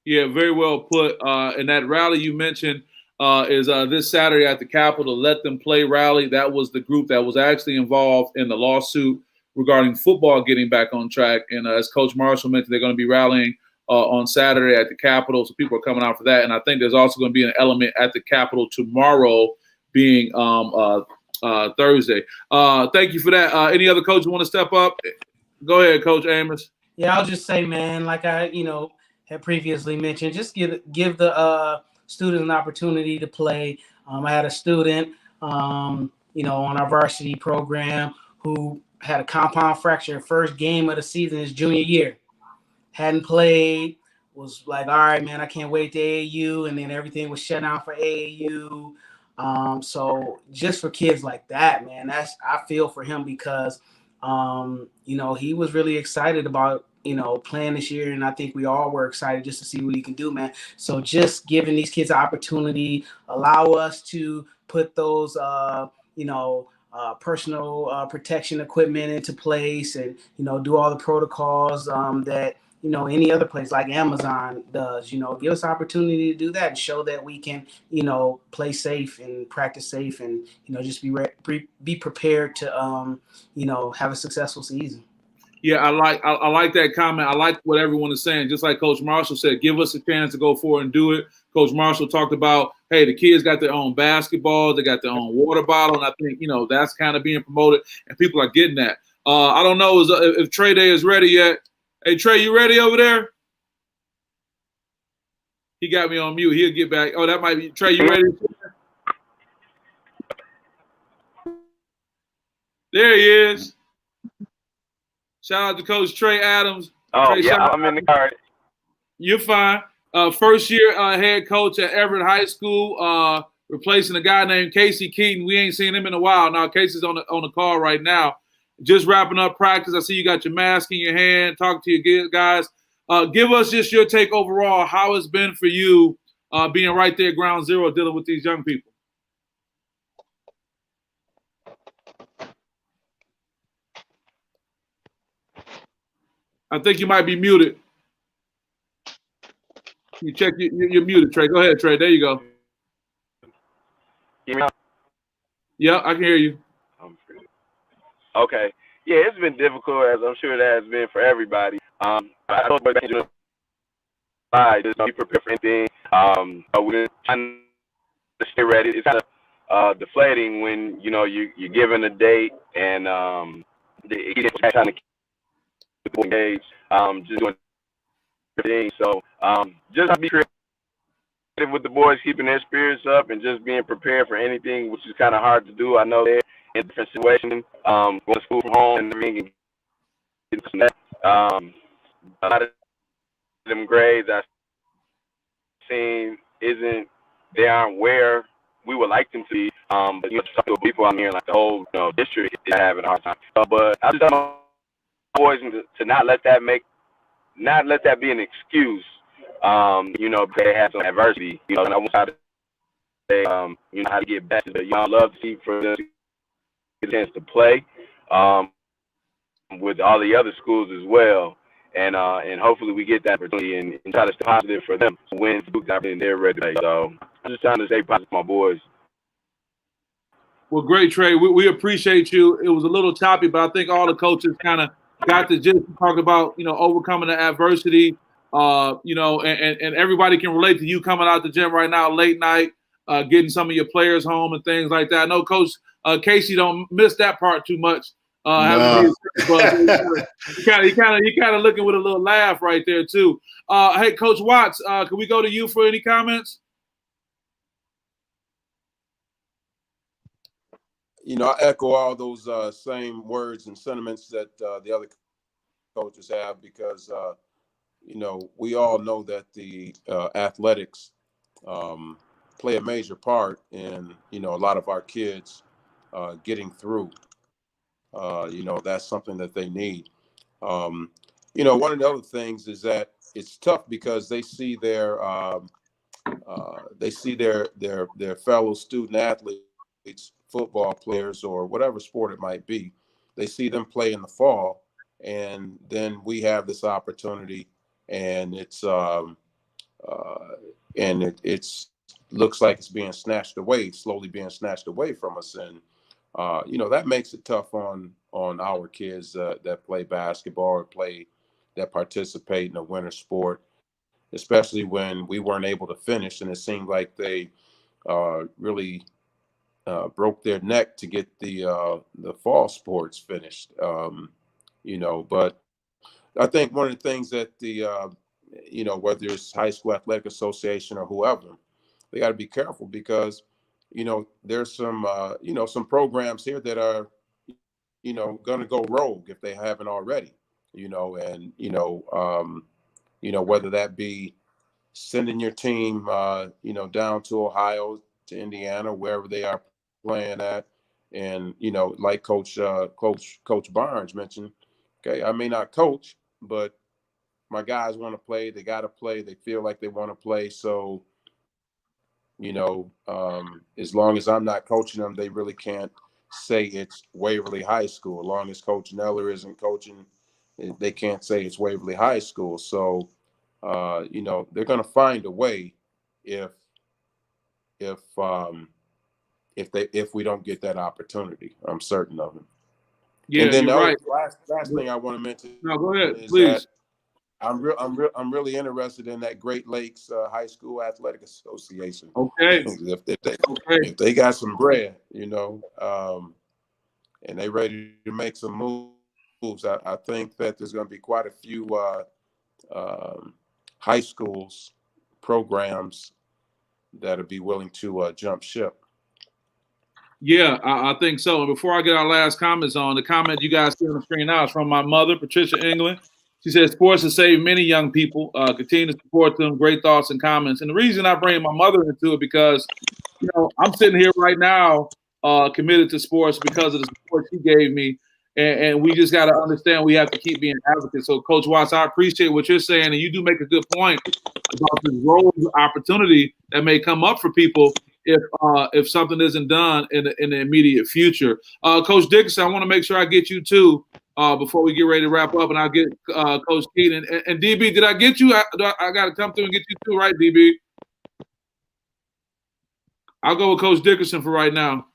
Yeah, very well put. And that rally you mentioned is this Saturday at the Capitol, Let Them Play rally. That was the group that was actually involved in the lawsuit regarding football getting back on track. And as Coach Marshall mentioned, they're going to be rallying on Saturday at the Capitol. So people are coming out for that. And I think there's also going to be an element at the Capitol tomorrow being Thursday. Thank you for that. Any other coach want to step up? Go ahead, Coach Amos. Yeah, I'll just say, man, like I, had previously mentioned, just give the students an opportunity to play. I had a student, on our varsity program who had a compound fracture, first game of the season his junior year. Hadn't played, was like, all right, man, I can't wait to AAU, and then everything was shut down for AAU. So just for kids like that, man, I feel for him because, he was really excited about, playing this year. And I think we all were excited just to see what he can do, man. So just giving these kids an opportunity, allow us to put those, personal protection equipment into place and, do all the protocols that, any other place like Amazon does, give us opportunity to do that and show that we can, play safe and practice safe and, just be prepared to, have a successful season. Yeah, I like that comment. I like what everyone is saying. Just like Coach Marshall said, give us a chance to go forward and do it. Coach Marshall talked about, hey, the kids got their own basketball, they got their own water bottle, and I think that's kind of being promoted, and people are getting that. I don't know if Trey Day is ready yet. Hey, Trey, you ready over there? He got me on mute. He'll get back. Oh, that might be Trey. You ready? There he is. Shout out to Coach Trey Adams. Oh, Trey, yeah, I'm in the car. You're fine. First year head coach at Everett High School, replacing a guy named Casey Keaton. We ain't seen him in a while. Now Casey's on the call right now. Just wrapping up practice. I see you got your mask in your hand. Talk to your guys. Give us just your take overall, how it's been for you being right there ground zero dealing with these young people. I think you might be muted. You check you're muted, Trey. Go ahead, Trey. There you go. Hear me now? Yeah, I can hear you. Okay. Yeah, it's been difficult, as I'm sure that has been for everybody. I don't just be prepared for anything. We're trying to stay ready. It's kind of deflating when you're given a date and you're trying to keep people engaged. Just doing everything. So just be creative with the boys, keeping their spirits up and just being prepared for anything, which is kind of hard to do. I know they're in different situations, going to school from home and everything. A lot of them grades I've seen they aren't where we would like them to be. But talk to people out here, like the whole district is having a hard time. But I just tell my boys to not let that be an excuse. They have some adversity. And I want to say, how to get back. But I love to see for them to get a chance to play with all the other schools as well. And hopefully we get that opportunity and try to stay positive for them to win and they're ready to play. So I'm just trying to stay positive for my boys. Well, great, Trey. We appreciate you. It was a little choppy, but I think all the coaches kind of got the gist to talk about, overcoming the adversity, and everybody can relate to you coming out the gym right now, late night, getting some of your players home and things like that. I know Coach Casey don't miss that part too much. No. You kind of looking with a little laugh right there too. Hey, Coach Watts, can we go to you for any comments? I echo all those same words and sentiments that the other coaches have because, we all know that the athletics play a major part in, a lot of our kids getting through. That's something that they need. One of the other things is that it's tough because they see their fellow student athletes, football players, or whatever sport it might be. They see them play in the fall, and then we have this opportunity, and it's looks like it's being slowly being snatched away from us, and that makes it tough on our kids that play basketball or that participate in a winter sport, especially when we weren't able to finish, and it seemed like they really broke their neck to get the fall sports finished. But I think one of the things that the whether it's High School Athletic Association or whoever, they got to be careful because there's some programs here that are going to go rogue if they haven't already. Whether that be sending your team down to Ohio, to Indiana, wherever they are playing at, and like Coach Barnes mentioned, okay, I may not coach, but my guys want to play. They got to play. They feel like they want to play. So, as long as I'm not coaching them, they really can't say it's Waverly High School. As long as Coach Neller isn't coaching, they can't say it's Waverly High School. So, they're going to find a way if we don't get that opportunity. I'm certain of it. Yeah, And then you're the right. last thing I want to mention No, go ahead, is please. that I'm really interested in that Great Lakes High School Athletic Association. Okay. Okay. If they got some bread, and they ready to make some moves, I think that there's going to be quite a few high schools programs that'll be willing to jump ship. Yeah, I think so. And before I get our last comments on, the comment you guys see on the screen now is from my mother, Patricia England. She says, sports has saved many young people. Continue to support them. Great thoughts and comments. And the reason I bring my mother into it because, I'm sitting here right now committed to sports because of the support she gave me. And we just got to understand we have to keep being advocates. So, Coach Watts, I appreciate what you're saying. And you do make a good point about the role opportunity that may come up for people if something isn't done in the immediate future. Coach Dickerson, I want to make sure I get you too before we get ready to wrap up, and I'll get Coach Keaton. And DB, did I get you? I got to come through and get you too, right, DB? I'll go with Coach Dickerson for right now.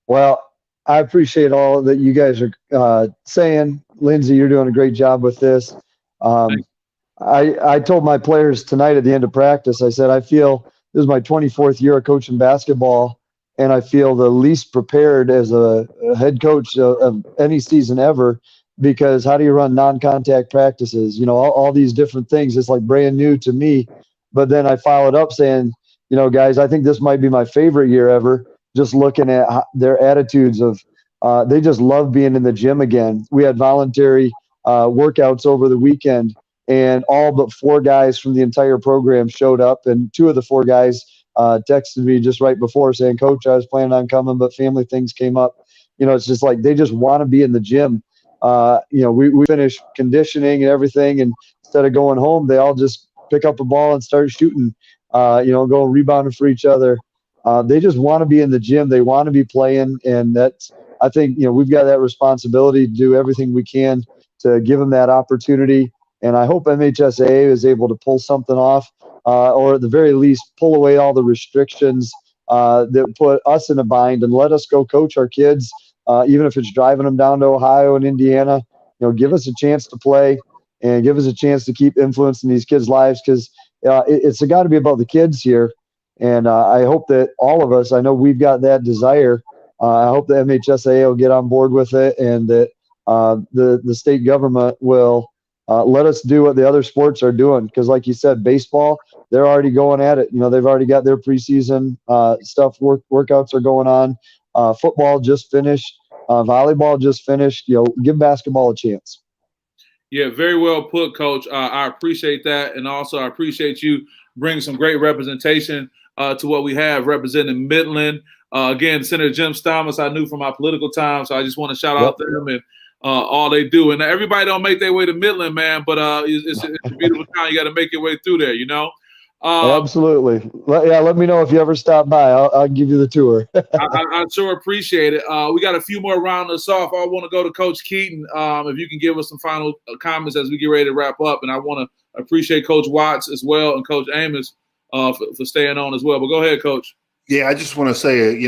Well, I appreciate all that you guys are saying. Lindsay, you're doing a great job with this. I told my players tonight at the end of practice, I said, I feel this is my 24th year of coaching basketball, and I feel the least prepared as a head coach of any season ever, because how do you run non-contact practices? All these different things. It's like brand new to me. But then I followed up saying, guys, I think this might be my favorite year ever, just looking at their attitudes of they just love being in the gym again. We had voluntary workouts over the weekend, and all but 4 guys from the entire program showed up, and 2 of the 4 guys texted me just right before saying, Coach, I was planning on coming, but family things came up. It's just like they just want to be in the gym. We finished conditioning and everything, and instead of going home, they all just pick up a ball and start shooting, go rebounding for each other. They just want to be in the gym. They want to be playing, and I think we've got that responsibility to do everything we can to give them that opportunity. And I hope MHSAA is able to pull something off, or at the very least, pull away all the restrictions that put us in a bind and let us go coach our kids, even if it's driving them down to Ohio and Indiana. Give us a chance to play and give us a chance to keep influencing these kids' lives, because it's got to be about the kids here. And I hope that all of us, I know we've got that desire. I hope the MHSAA will get on board with it, and that the state government will let us do what the other sports are doing. Because like you said, baseball, they're already going at it. They've already got their preseason stuff. Workouts are going on. Football just finished. Volleyball just finished. Give basketball a chance. Yeah, very well put, Coach. I appreciate that. And also I appreciate you bringing some great representation to what we have representing Midland. Again, Senator Jim Thomas, I knew from my political time, so I just want to shout out them and all they do. And everybody don't make their way to Midland, man, but it's a beautiful town. You got to make your way through there, Absolutely. Let me know if you ever stop by. I'll give you the tour. I sure appreciate it. We got a few more round us off. I want to go to Coach Keaton. If you can give us some final comments as we get ready to wrap up. And I want to appreciate Coach Watts as well and Coach Amos for staying on as well. But go ahead, Coach. Yeah, I just want to say,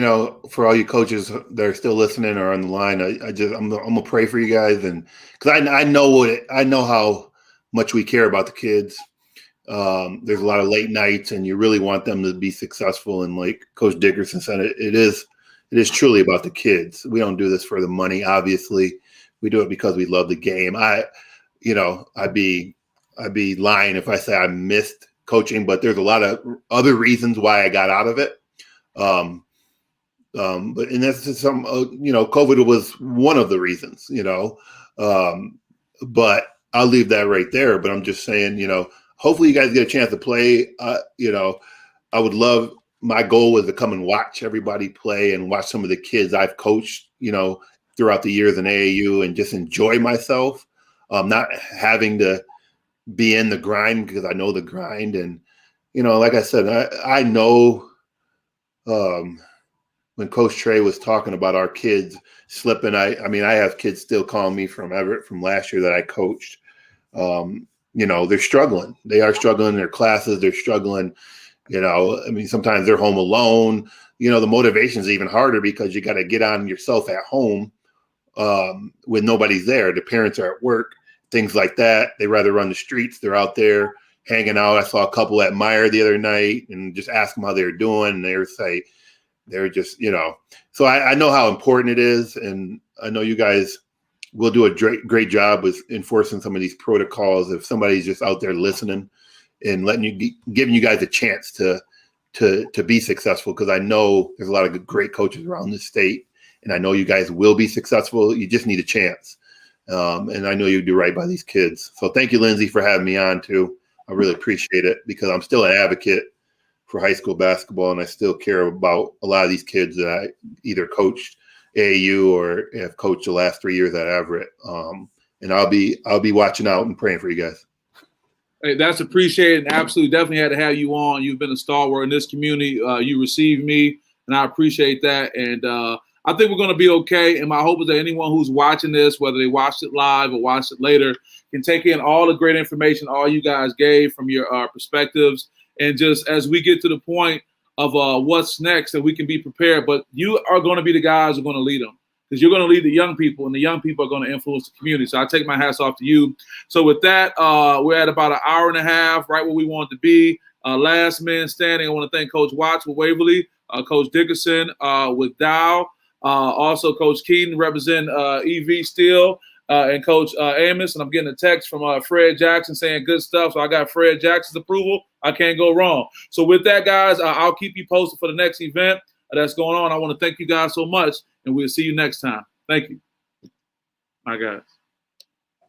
for all you coaches that are still listening or on the line, I'm gonna pray for you guys, and because I know how much we care about the kids. There's a lot of late nights, and you really want them to be successful. And like Coach Dickerson said, it is truly about the kids. We don't do this for the money. Obviously, we do it because we love the game. I'd be lying if I say I missed coaching, but there's a lot of other reasons why I got out of it. But this is some, COVID was one of the reasons, but I'll leave that right there. But I'm just saying, hopefully you guys get a chance to play. I would love, my goal was to come and watch everybody play and watch some of the kids I've coached, throughout the years in AAU, and just enjoy myself, not having to be in the grind, because I know the grind. And, like I said, I know, when Coach Trey was talking about our kids slipping, I have kids still calling me from Everett from last year that I coached. They're struggling. They are struggling in their classes. They're struggling, You know, I mean, sometimes they're home alone. You know, the motivation is even harder because you got to get on yourself at home when nobody's there. The parents are at work, things like that. They rather run the streets. They're out there hanging out. I saw a couple at Meyer the other night and just ask them how they're doing. And they're just, you know, so I know how important it is. And I know you guys will do a great job with enforcing some of these protocols. If somebody's just out there listening and giving you guys a chance to be successful, because I know there's a lot of great coaches around the state, and I know you guys will be successful. You just need a chance. And I know you do right by these kids. So thank you, Lindsay, for having me on too. I really appreciate it, because I'm still an advocate for high school basketball, and I still care about a lot of these kids that I either coached AAU or have coached the last 3 years at Everett. And I'll be watching out and praying for you guys. Hey, that's appreciated. And absolutely, definitely had to have you on. You've been a stalwart in this community. You received me, and I appreciate that. And I think we're going to be okay. And my hope is that anyone who's watching this, whether they watched it live or watched it later, can take in all the great information all you guys gave from your perspectives. And just as we get to the point of what's next, that we can be prepared. But you are going to be the guys who are going to lead them, because you're going to lead the young people, and the young people are going to influence the community. So I take my hats off to you. So with that, we're at about an hour and a half, right where we want to be. Last man standing. I want to thank Coach Watts with Waverly, Coach Dickerson with Dow, also Coach Keaton representing EV Steel, and Coach Amos. And I'm getting a text from Fred Jackson saying good stuff. So I got Fred Jackson's approval. I can't go wrong. So with that, guys, I'll keep you posted for the next event that's going on. I want to thank you guys so much, and we'll see you next time. Thank you. All right, guys.